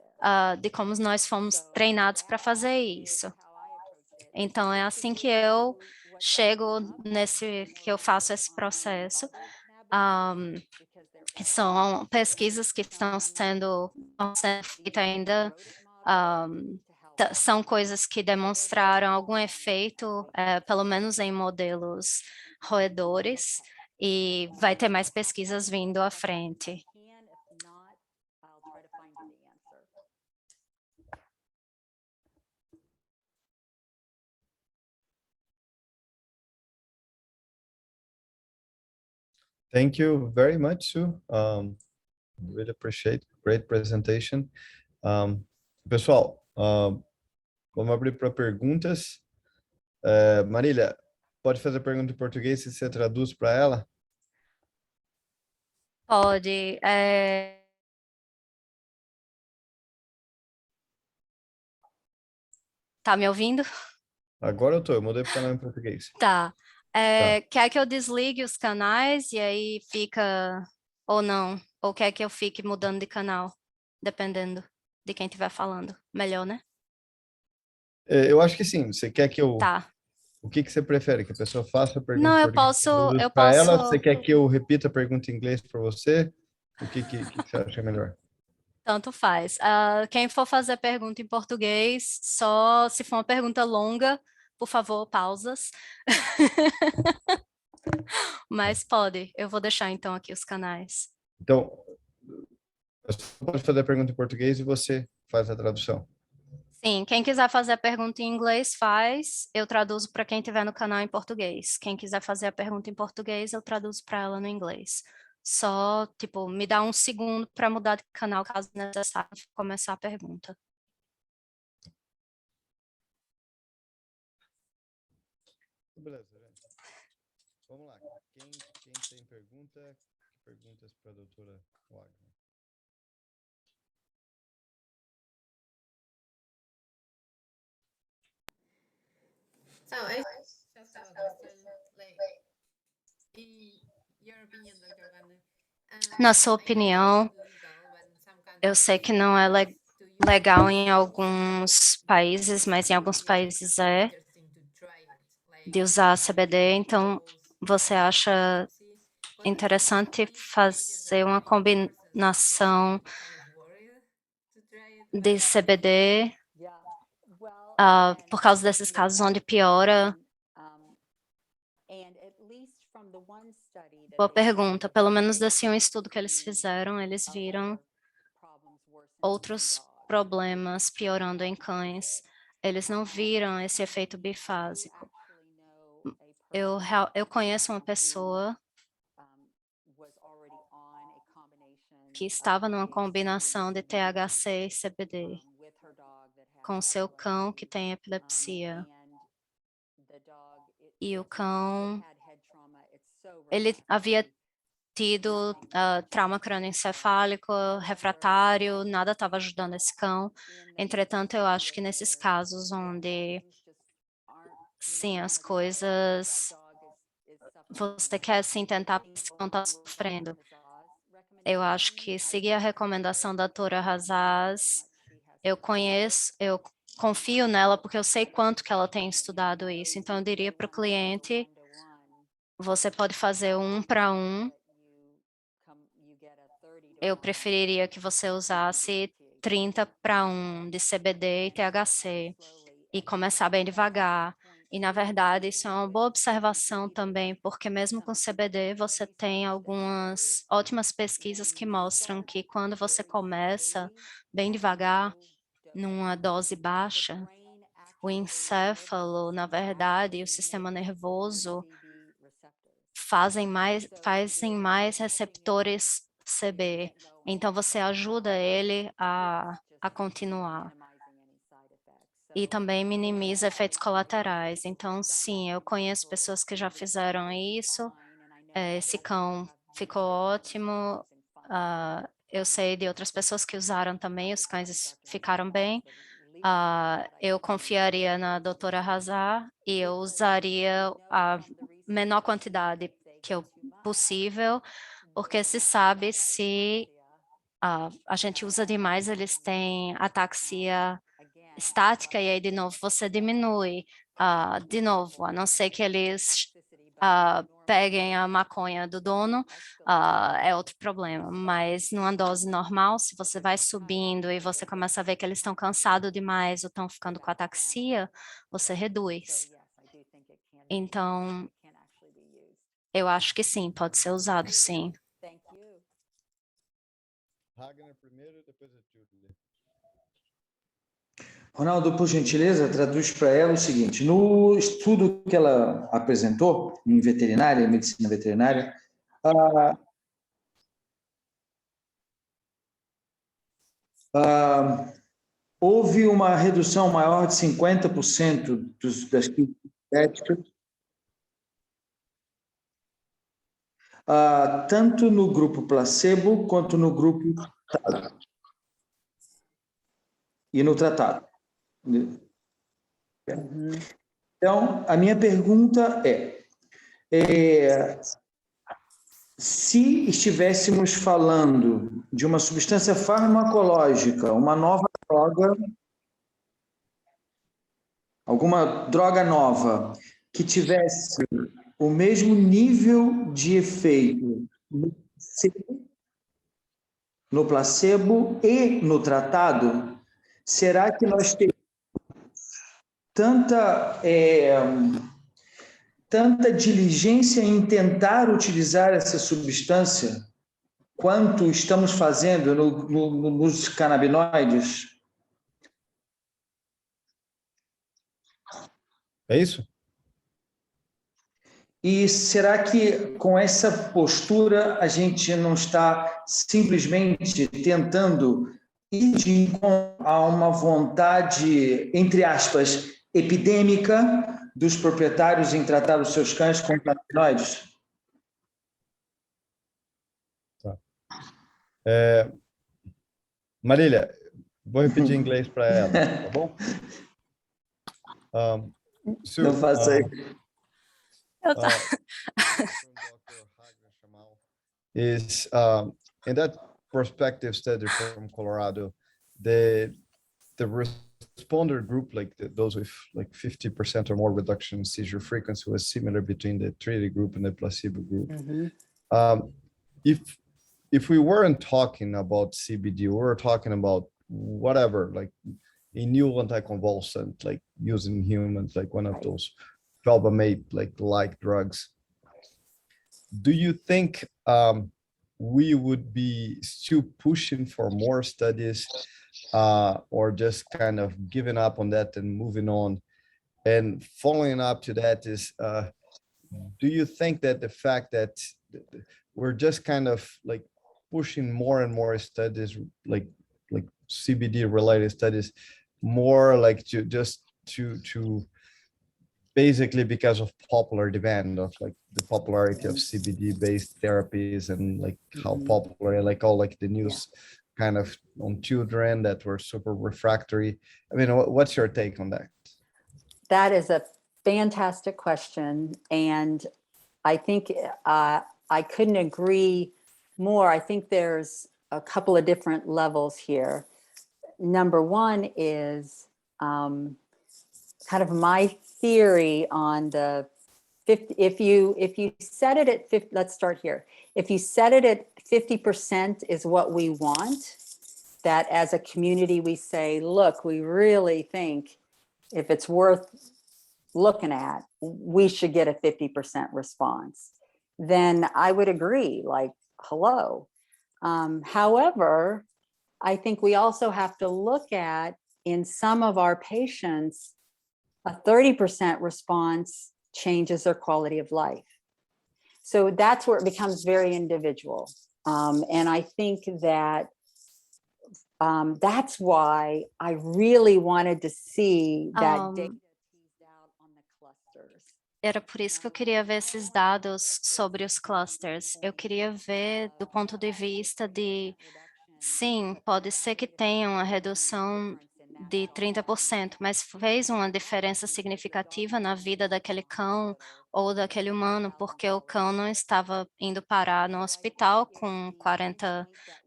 fomos treinados para fazer isso. Então, é assim que eu chego que eu faço esse processo. São pesquisas que estão sendo feitas ainda, são coisas que demonstraram algum efeito, pelo menos em modelos roedores, e vai ter mais pesquisas vindo à frente. Thank you very much, Sue. Really appreciate. Great presentation. Pessoal, vamos abrir para perguntas. Marília, pode fazer pergunta em português se você traduz para ela? Pode. Tá me ouvindo? Agora eu mudei para o canal em português. Tá. Quer que eu desligue os canais e aí fica ou não? Ou quer que eu fique mudando de canal? Dependendo de quem estiver falando. Melhor, né? Eu acho que sim. Você quer que eu... Tá. O que você prefere? Que a pessoa faça a pergunta Não, em eu português para ela? Você quer que eu repita a pergunta em inglês para você? O que você acha melhor? Tanto faz. Quem for fazer pergunta em português, só se for uma pergunta longa, por favor, pausas. Mas pode, eu vou deixar então aqui os canais. Então, você pode fazer a pergunta em português e você faz a tradução. Sim, quem quiser fazer a pergunta em inglês, faz. Eu traduzo para quem estiver no canal em português. Quem quiser fazer a pergunta em português, eu traduzo para ela no inglês. Só, tipo, me dá um segundo para mudar de canal, caso necessário, começar a pergunta. Beleza, gente. Vamos lá. Quem tem perguntas para a doutora Wagner? So I just have a question, in your opinion, Dr. Wagner, Na sua opinião, eu sei que não é legal em alguns países, mas em alguns países de usar CBD, então você acha interessante fazer uma combinação de CBD por causa desses casos onde piora? Boa pergunta. Pelo menos desse um estudo que eles fizeram, eles viram outros problemas piorando em cães. Eles não viram esse efeito bifásico. Eu conheço uma pessoa que estava numa combinação de THC e CBD com seu cão que tem epilepsia. E o cão, ele havia tido trauma crânioencefálico, refratário, nada estava ajudando esse cão. Entretanto, eu acho que nesses casos onde, sim, as coisas, você quer, assim, tentar, se não está sofrendo. Eu acho que seguir a recomendação da doutora Razaz, eu confio nela porque eu sei quanto que ela tem estudado isso. Então, eu diria para o cliente, você pode fazer 1:1. Eu preferiria que você usasse 30:1 de CBD e THC e começar bem devagar. E, na verdade, isso é uma boa observação também, porque mesmo com CBD, você tem algumas ótimas pesquisas que mostram que quando você começa bem devagar, numa dose baixa, o encéfalo, na verdade, e o sistema nervoso fazem mais receptores CB. Então, você ajuda ele a continuar. E também minimiza efeitos colaterais. Então, sim, eu conheço pessoas que já fizeram isso. Esse cão ficou ótimo. Eu sei de outras pessoas que usaram também, os cães ficaram bem. Eu confiaria na doutora Hazar e eu usaria a menor quantidade possível, porque se sabe se a gente usa demais, eles têm ataxia estática e aí de novo você diminui. De novo, a não ser que eles peguem a maconha do dono, é outro problema. Mas numa dose normal, se você vai subindo e você começa a ver que eles estão cansados demais ou estão ficando com ataxia, você reduz. Então, eu acho que sim, pode ser usado, sim. Ragnar primeiro, depois a Julie. Ronaldo, por gentileza, traduz para ela o seguinte: no estudo que ela apresentou em veterinária, medicina veterinária, houve uma redução maior de 50% das éticas, tanto no grupo placebo quanto no grupo tratado. E no tratado. Então, a minha pergunta se estivéssemos falando de uma substância farmacológica, uma nova droga, alguma droga nova, que tivesse o mesmo nível de efeito no placebo e no tratado, será que nós teríamos tanta diligência em tentar utilizar essa substância quanto estamos fazendo nos canabinoides? É isso? E será que com essa postura a gente não está simplesmente tentando ir de encontro a uma vontade, entre aspas, epidêmica dos proprietários em tratar os seus cães com canabinoides? Tá. Marília, vou repetir em inglês para ela, tá bom? Não faça isso. Is in that prospective study from Colorado, the responder group, like those with like 50% or more reduction in seizure frequency, was similar between the treated group and the placebo group. If we weren't talking about CBD, we were talking about whatever, like a new anticonvulsant, like using humans, like one of those valbamate like drugs. Do you think we would be still pushing for more studies, or just kind of giving up on that and moving on? And following up to that is, do you think that the fact that we're just kind of like pushing more and more studies, like CBD related studies, more like to basically because of popular demand, of like the popularity of CBD based therapies, and like how popular, like all like the news kind of on children that were super refractory? I mean, what's your take on that? That is a fantastic question. And I think I couldn't agree more, I think there's a couple of different levels here. Number one is kind of my theory on the 50, if you set it at 50, let's start here. If you set it at 50% is what we want, that as a community we say, look, we really think if it's worth looking at, we should get a 50% response, then I would agree, like, hello. However, I think we also have to look at, in some of our patients, a 30% response changes their quality of life. So that's where it becomes very individual. And I think that that's why I really wanted to see that data teased out on the clusters. Era por isso que eu queria ver esses dados sobre os clusters. Eu queria ver do ponto de vista de, sim, pode ser que tenha uma redução de 30%, mas fez uma diferença significativa na vida daquele cão ou daquele humano, porque o cão não estava indo parar no hospital com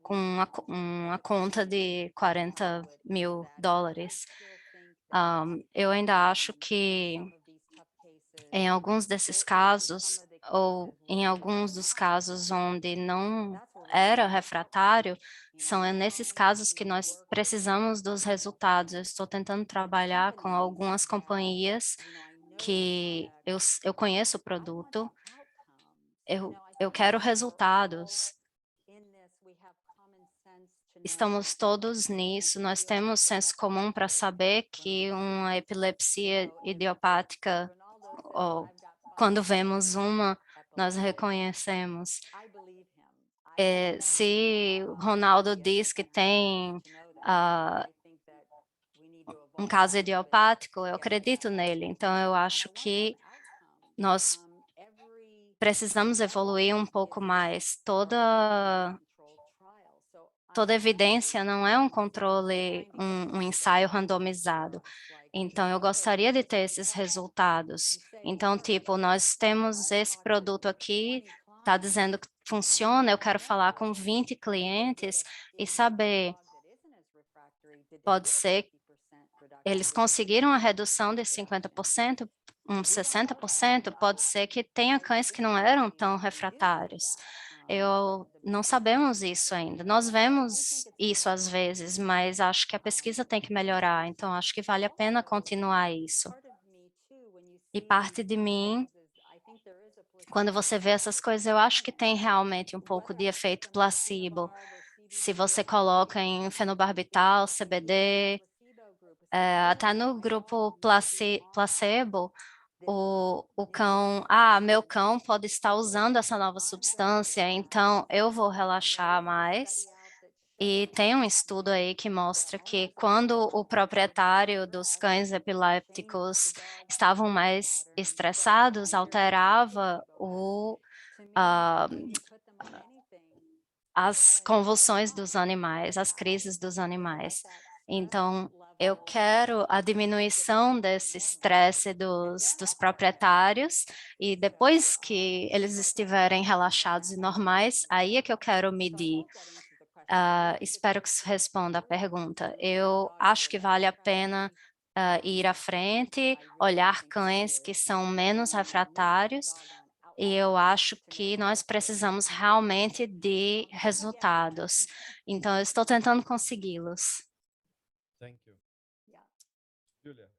uma conta de $40.000. Eu ainda acho que em alguns desses casos, ou em alguns dos casos onde não era refratário, são nesses casos que nós precisamos dos resultados. Eu estou tentando trabalhar com algumas companhias que eu conheço o produto, eu quero resultados. Estamos todos nisso, nós temos senso comum para saber que uma epilepsia idiopática, ou quando vemos uma, nós reconhecemos. Se o Ronaldo diz que tem um caso idiopático, eu acredito nele. Então, eu acho que nós precisamos evoluir um pouco mais. Toda evidência não é um controle, um ensaio randomizado. Então, eu gostaria de ter esses resultados. Então, tipo, nós temos esse produto aqui, está dizendo que funciona, eu quero falar com 20 clientes e saber, pode ser, eles conseguiram a redução de 50%, uns 60%, pode ser que tenha cães que não eram tão refratários. Não sabemos isso ainda. Nós vemos isso às vezes, mas acho que a pesquisa tem que melhorar, então acho que vale a pena continuar isso. E parte de mim, quando você vê essas coisas, eu acho que tem realmente um pouco de efeito placebo. Se você coloca em fenobarbital, CBD, até no grupo placebo, o cão, meu cão pode estar usando essa nova substância, então eu vou relaxar mais. E tem um estudo aí que mostra que quando o proprietário dos cães epilépticos estavam mais estressados, alterava as convulsões dos animais, as crises dos animais. Então, eu quero a diminuição desse estresse dos proprietários e depois que eles estiverem relaxados e normais, aí é que eu quero medir. Espero que isso responda a pergunta. Eu acho que vale a pena ir à frente, olhar cães que são menos refratários, e eu acho que nós precisamos realmente de resultados. Então, eu estou tentando consegui-los. Thank you. Julia.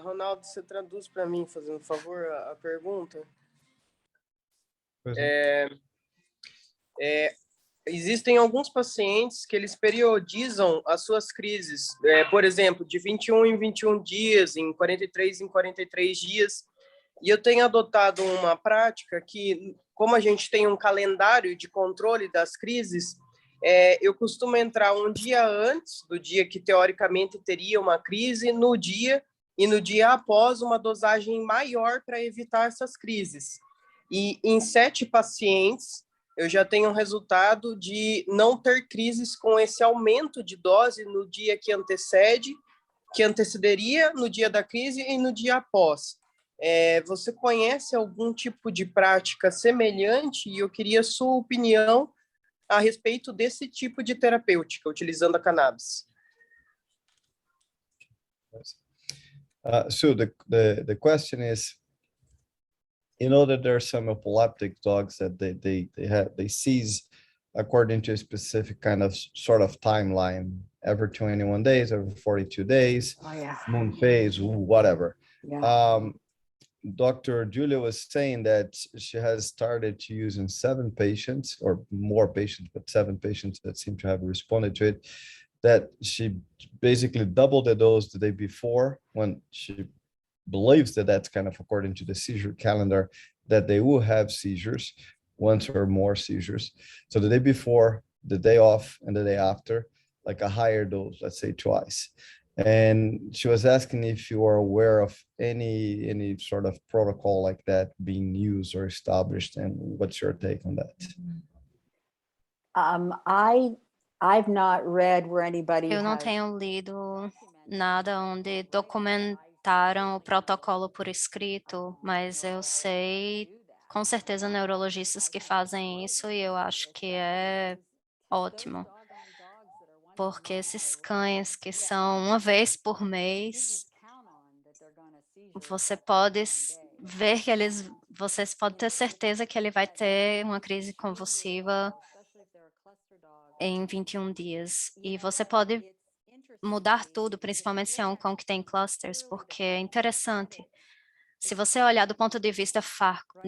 Ronaldo, você traduz para mim, fazendo um favor, a pergunta? Existem alguns pacientes que eles periodizam as suas crises, por exemplo, de 21 em 21 dias, em 43 em 43 dias, e eu tenho adotado uma prática que, como a gente tem um calendário de controle das crises, eu costumo entrar um dia antes do dia que teoricamente teria uma crise, no dia e no dia após uma dosagem maior para evitar essas crises. E em 7 pacientes, eu já tenho um resultado de não ter crises com esse aumento de dose no dia que antecederia, no dia da crise e no dia após. Você conhece algum tipo de prática semelhante? E eu queria sua opinião a respeito desse tipo de terapêutica, utilizando a cannabis. So the question is, you know that there are some epileptic dogs that they seize according to a specific kind of sort of timeline, every 21 days, every 42 days, Oh, yeah. moon phase, whatever. Yeah. Dr. Julia was saying that she has started to use in 7 patients or more patients, but 7 patients that seem to have responded to it, that she basically doubled the dose the day before, when she believes that that's kind of according to the seizure calendar, that they will have seizures, once or more seizures. So the day before, the day off, and the day after, like a higher dose, let's say twice. And she was asking if you are aware of any sort of protocol like that being used or established, and what's your take on that? I've not read where anybody Eu não has tenho lido nada onde documentaram o protocolo por escrito, mas eu sei com certeza neurologistas que fazem isso, e eu acho que é ótimo, porque esses cães que são uma vez por mês, você pode ver que vocês podem ter certeza que ele vai ter uma crise convulsiva em 21 dias. E você pode mudar tudo, principalmente se é um cão que tem clusters, porque é interessante. Se você olhar do ponto de vista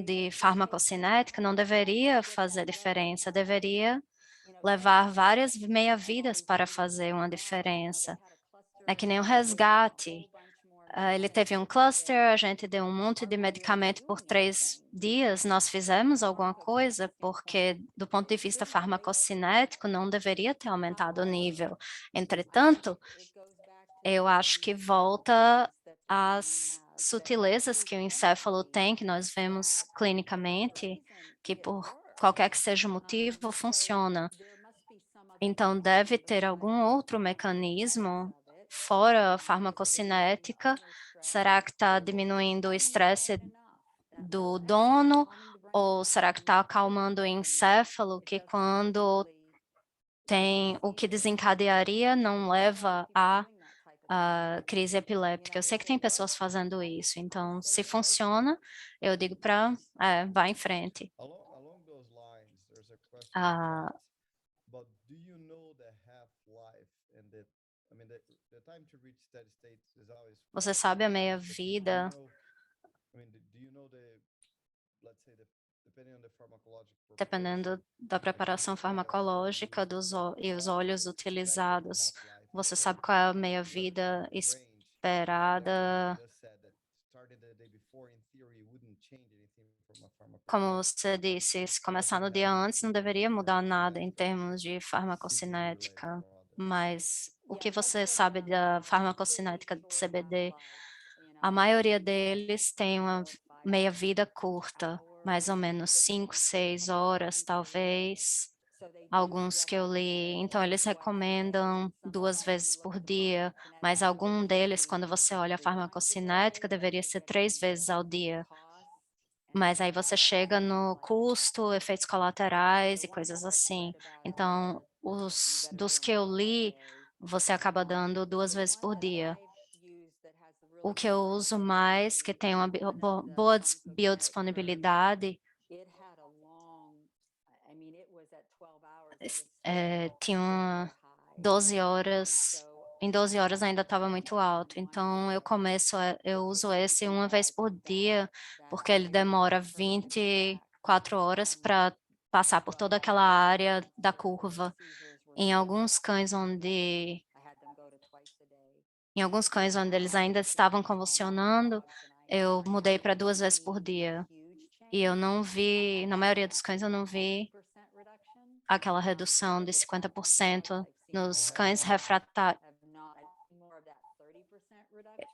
de farmacocinética, não deveria fazer diferença, deveria levar várias meia-vidas para fazer uma diferença. É que nem o resgate. Ele teve um cluster, a gente deu um monte de medicamento por 3 dias, nós fizemos alguma coisa, porque do ponto de vista farmacocinético não deveria ter aumentado o nível. Entretanto, eu acho que volta às sutilezas que o encéfalo tem, que nós vemos clinicamente, que por qualquer que seja o motivo, funciona. Então, deve ter algum outro mecanismo fora a farmacocinética. Será que está diminuindo o estresse do dono? Ou será que está acalmando o encéfalo, que quando tem o que desencadearia não leva a crise epiléptica? Eu sei que tem pessoas fazendo isso, então se funciona, eu digo para vá em frente. Along those lines, there's a question but do you know the half-life and the time to reach steady state is always. Você sabe a meia-vida? Do you know let's say depending on the pharmacological. Dependendo da preparação farmacológica e os óleos utilizados, você sabe qual é a meia-vida esperada? Como você disse, se começar no dia antes, não deveria mudar nada em termos de farmacocinética, mas o que você sabe da farmacocinética de CBD? A maioria deles tem uma meia-vida curta, mais ou menos 5, 6 horas, talvez, alguns que eu li. Então, eles recomendam 2 vezes por dia, mas algum deles, quando você olha a farmacocinética, deveria ser 3 vezes ao dia. Mas aí você chega no custo, efeitos colaterais e coisas assim. Então, dos que eu li, você acaba dando 2 vezes por dia. O que eu uso mais, que tem uma boa biodisponibilidade, tinha 12 horas, em 12 horas ainda estava muito alto, então eu uso esse uma vez por dia, porque ele demora 24 horas para passar por toda aquela área da curva. Em alguns cães onde eles ainda estavam convulsionando, eu mudei para 2 vezes por dia. E eu não vi, na maioria dos cães, eu não vi aquela redução de 50% nos cães refratários.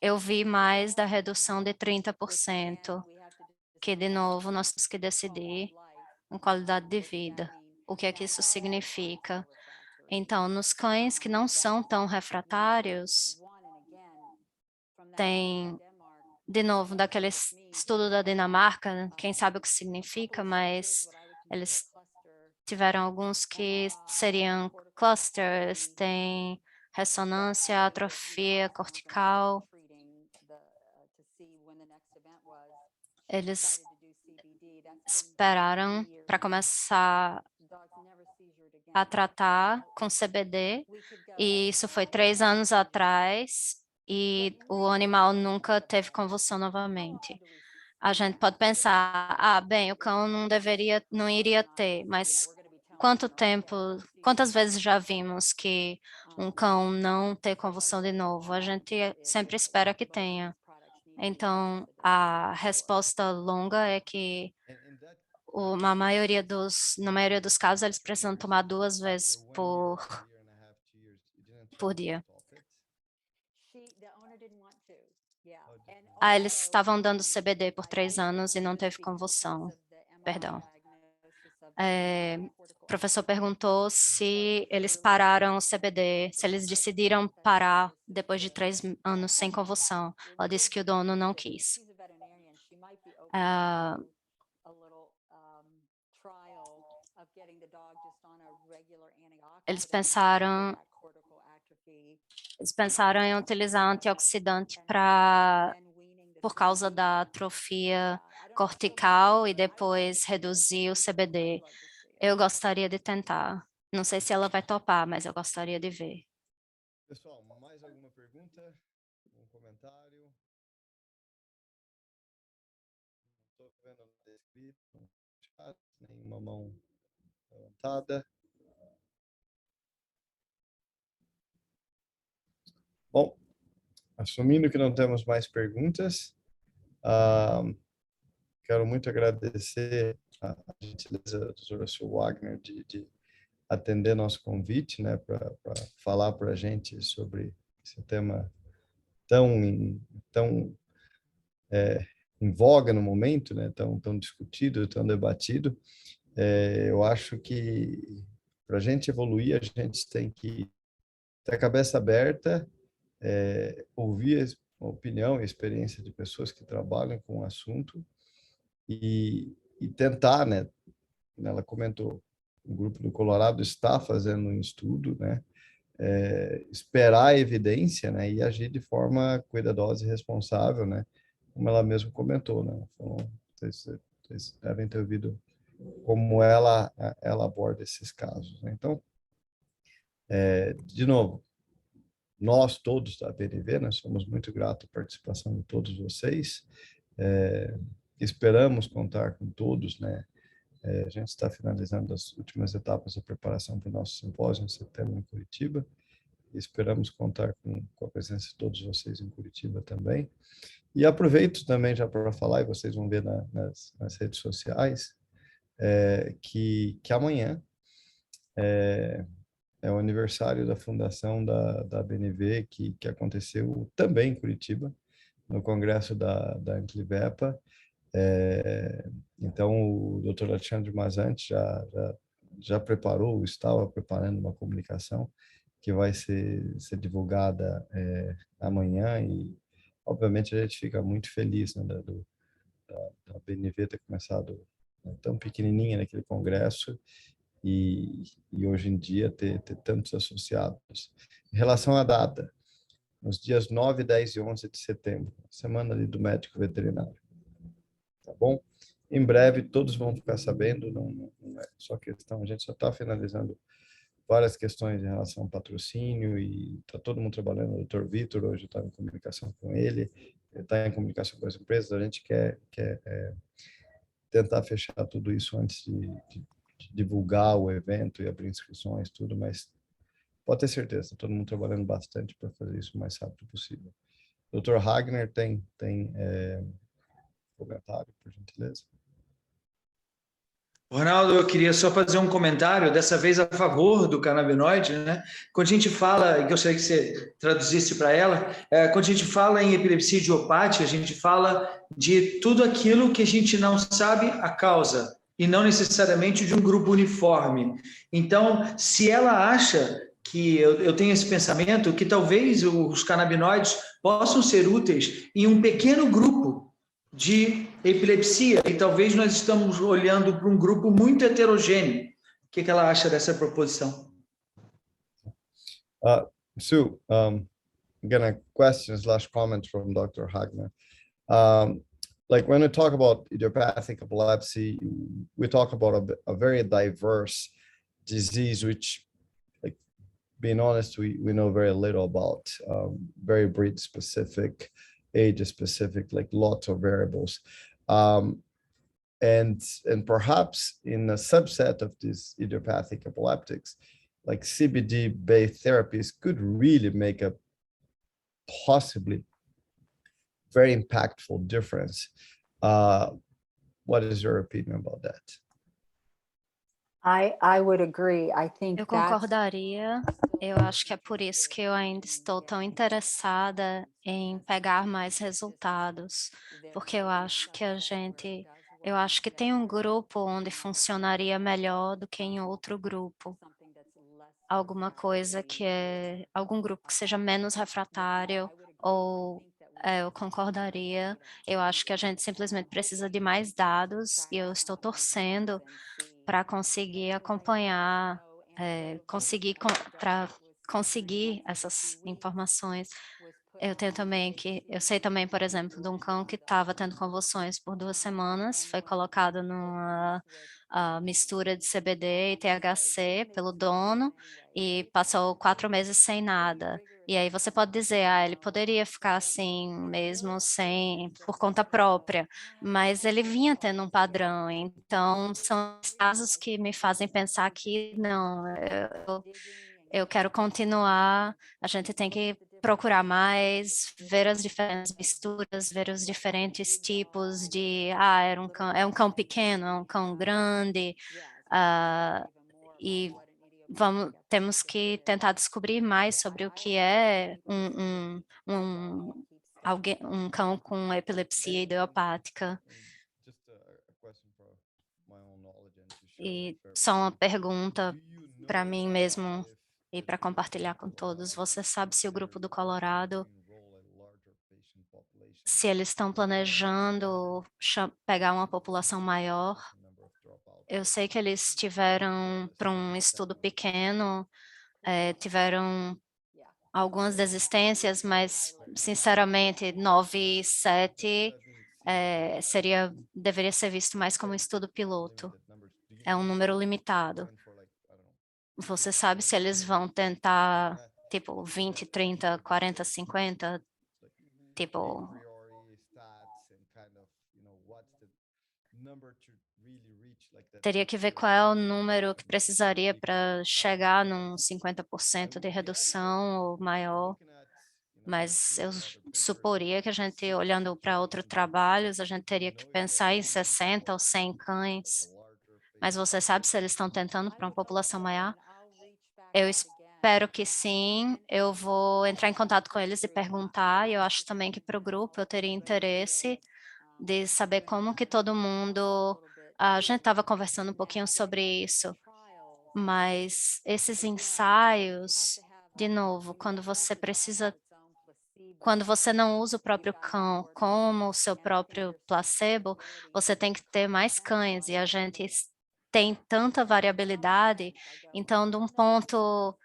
Eu vi mais da redução de 30%, que, de novo, nós temos que decidir em qualidade de vida. O que é que isso significa? Então, nos cães que não são tão refratários, tem de novo, daquele estudo da Dinamarca, quem sabe o que significa, mas eles tiveram alguns que seriam clusters, tem ressonância, atrofia cortical. Eles esperaram para começar a tratar com CBD, e isso foi 3 anos atrás, e o animal nunca teve convulsão novamente. A gente pode pensar, bem, o cão não iria ter, mas quantas vezes já vimos que um cão não ter convulsão de novo? A gente sempre espera que tenha. Então, a resposta longa é que na maioria dos casos, eles precisam tomar 2 vezes por dia. Eles estavam dando CBD por 3 anos e não teve convulsão. Perdão. O professor perguntou se eles pararam o CBD, se eles decidiram parar depois de 3 anos sem convulsão. Ela disse que o dono não quis. Eles pensaram em utilizar antioxidante por causa da atrofia cortical e depois reduzir o CBD. Eu gostaria de tentar. Não sei se ela vai topar, mas eu gostaria de ver. Pessoal, mais alguma pergunta? Um comentário? Não estou vendo nada escrito no chat, nenhuma mão levantada. Bom, assumindo que não temos mais perguntas, quero muito agradecer a gentileza do Dr. Sr. Wagner de atender nosso convite, né, para falar para a gente sobre esse tema tão em voga no momento, né, tão discutido, tão debatido. Eu acho que para a gente evoluir, a gente tem que ter a cabeça aberta, ouvir a opinião e a experiência de pessoas que trabalham com o assunto e tentar, né? Ela comentou, o grupo do Colorado está fazendo um estudo, né? Esperar a evidência, né? E agir de forma cuidadosa e responsável, né? Como ela mesma comentou, né? Vocês devem ter ouvido como ela aborda esses casos, né? Então, de novo, nós todos da BNV, nós somos muito gratos à participação de todos vocês. Esperamos contar com todos, né? A gente está finalizando as últimas etapas da preparação para o nosso simpósio em setembro em Curitiba. Esperamos contar com a presença de todos vocês em Curitiba também. E aproveito também já para falar, e vocês vão ver nas redes sociais, que amanhã é o aniversário da fundação da BNV, que aconteceu também em Curitiba, no congresso da Antivepa. Então, o Dr. Alexandre Mazzanti já preparou, estava preparando uma comunicação que vai ser divulgada amanhã, e obviamente a gente fica muito feliz, né, da BNV ter começado tão pequenininha naquele congresso e hoje em dia ter tantos associados. Em relação à data, nos dias 9, 10 e 11 de setembro, semana ali do médico veterinário. Tá bom? Em breve todos vão ficar sabendo, não é só questão, a gente só está finalizando várias questões em relação ao patrocínio e está todo mundo trabalhando. O Dr. Vitor hoje está em comunicação com ele está em comunicação com as empresas. A gente quer tentar fechar tudo isso antes de divulgar o evento e abrir inscrições, tudo, mas pode ter certeza, todo mundo trabalhando bastante para fazer isso o mais rápido possível. Dr. Wagner tem comentário, por gentileza? Ronaldo, eu queria só fazer um comentário, dessa vez a favor do canabinoide, né? Quando a gente fala, e gostaria que você traduzisse para ela, quando a gente fala em epilepsia idiopática, a gente fala de tudo aquilo que a gente não sabe a causa, e não necessariamente de um grupo uniforme. Então, se ela acha que eu tenho esse pensamento, que talvez os canabinoides possam ser úteis em um pequeno grupo de epilepsia, e talvez nós estamos olhando para um grupo muito heterogêneo. O que ela acha dessa proposição? Sue, again, a question/comment from Dr. Hagner. Like when we talk about idiopathic epilepsy, we talk about a very diverse disease, which, like, being honest, we know very little about, very breed specific, age specific, like lots of variables. And perhaps in a subset of these idiopathic epileptics, like CBD-based therapies could really make a possibly very impactful difference. What is your opinion about that? I would agree. I think Eu concordaria. Eu acho que é por isso que eu ainda estou tão interessada em pegar mais resultados, porque eu acho que tem um grupo onde funcionaria melhor do que em outro grupo. Algum grupo que seja menos refratário, ou eu concordaria. Eu acho que a gente simplesmente precisa de mais dados e eu estou torcendo para conseguir acompanhar, para conseguir essas informações. Eu sei também, por exemplo, de um cão que estava tendo convulsões por 2 semanas, foi colocado numa mistura de CBD e THC pelo dono e passou 4 meses sem nada. E aí você pode dizer, ele poderia ficar assim mesmo por conta própria, mas ele vinha tendo um padrão. Então, são casos que me fazem pensar que não, eu quero continuar, a gente tem que procurar mais, ver as diferentes misturas, ver os diferentes tipos de, é um cão pequeno, é um cão grande, e temos que tentar descobrir mais sobre o que é um cão com epilepsia idiopática. E só uma pergunta para mim mesmo e para compartilhar com todos. Você sabe se o grupo do Colorado, se eles estão planejando pegar uma população maior? Eu sei que eles tiveram, para um estudo pequeno, tiveram algumas desistências, mas, sinceramente, 9 e 7 deveria ser visto mais como um estudo piloto. É um número limitado. Você sabe se eles vão tentar, tipo, 20, 30, 40, 50? Tipo, teria que ver qual é o número que precisaria para chegar num 50% de redução ou maior. Mas eu suporia que a gente, olhando para outros trabalhos, a gente teria que pensar em 60 ou 100 cães. Mas você sabe se eles estão tentando para uma população maior? Eu espero que sim. Eu vou entrar em contato com eles e perguntar. E eu acho também que para o grupo eu teria interesse de saber como que todo mundo... A gente estava conversando um pouquinho sobre isso, mas esses ensaios, de novo, quando você não usa o próprio cão como o seu próprio placebo, você tem que ter mais cães, e a gente tem tanta variabilidade, então, de um ponto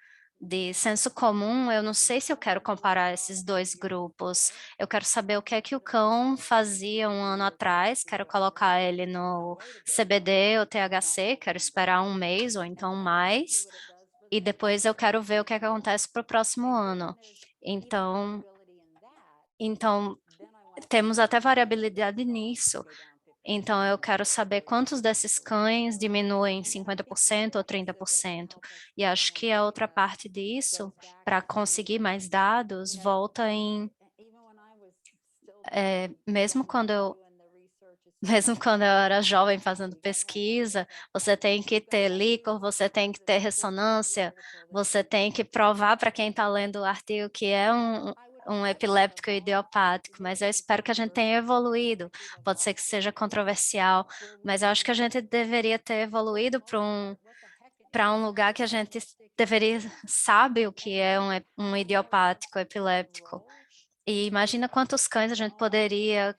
de senso comum, eu não sei se eu quero comparar esses 2 grupos. Eu quero saber o que é que o cão fazia 1 ano atrás, quero colocar ele no CBD ou THC, quero esperar 1 mês ou então mais, e depois eu quero ver o que é que acontece para o próximo ano. Então, temos até variabilidade nisso. Então, eu quero saber quantos desses cães diminuem 50% ou 30%. E acho que a outra parte disso, para conseguir mais dados, volta em... mesmo quando eu era jovem fazendo pesquisa, você tem que ter líquor, você tem que ter ressonância, você tem que provar para quem está lendo o artigo que é um epiléptico idiopático, mas eu espero que a gente tenha evoluído. Pode ser que seja controversial, mas eu acho que a gente deveria ter evoluído para um lugar que a gente sabe o que é um idiopático epiléptico. E imagina quantos cães a gente poderia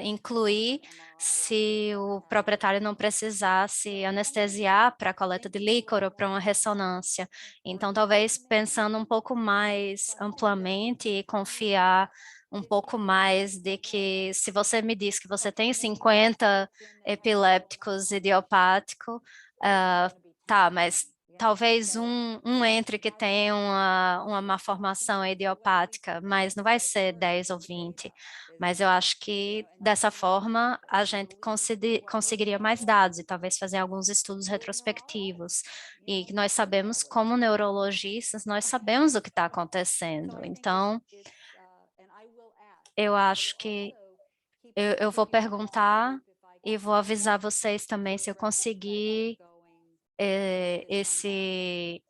incluir se o proprietário não precisasse anestesiar para a coleta de líquor ou para uma ressonância. Então, talvez pensando um pouco mais amplamente e confiar um pouco mais de que se você me diz que você tem 50 epilépticos idiopáticos, tá, mas talvez um entre que tenha uma malformação idiopática, mas não vai ser 10 ou 20. Mas eu acho que dessa forma a gente conseguiria mais dados e talvez fazer alguns estudos retrospectivos. E nós sabemos, como neurologistas, nós sabemos o que está acontecendo. Então, eu acho que eu vou perguntar e vou avisar vocês também se eu conseguir esse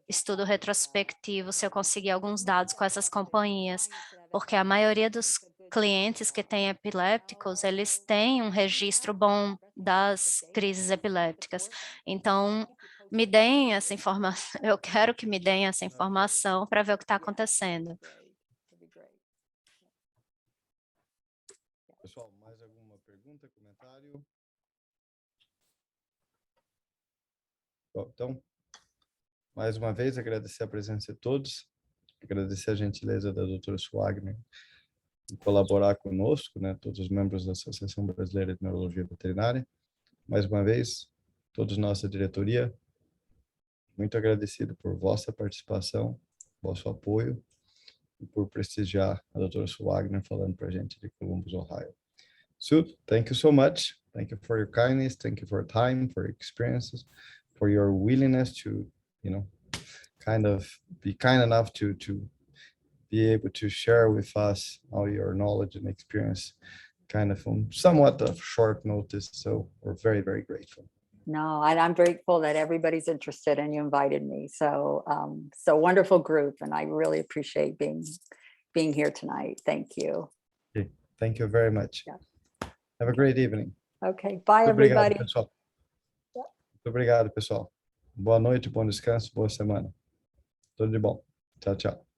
estudo retrospectivo, se eu conseguir alguns dados com essas companhias, porque a maioria dos clientes que têm epilépticos, eles têm um registro bom das crises epilépticas. Então, me deem essa informação, eu quero que me deem essa informação para ver o que está acontecendo. Pessoal, mais alguma pergunta, comentário? Bom, então, mais uma vez, agradecer a presença de todos, agradecer a gentileza da doutora Swagner em colaborar conosco, né, todos os membros da Associação Brasileira de Neurologia Veterinária. Mais uma vez, todos nossa diretoria, muito agradecido por vossa participação, vosso apoio e por prestigiar a doutora Swagner falando para a gente de Columbus, Ohio. Sue, thank you so much. Thank you for your kindness. Thank you for your time, for your experiences, for your willingness to, kind of be kind enough to be able to share with us all your knowledge and experience kind of on somewhat of short notice. So we're very, very grateful. No, and I'm grateful that everybody's interested and you invited me. So, so wonderful group, and I really appreciate being here tonight. Thank you. Okay. Thank you very much. Yeah. Have a great evening. Okay, bye Muito everybody. obrigado, pessoal. Muito obrigado, pessoal. Boa noite, bom descanso, boa semana. Tudo de bom. Tchau, tchau.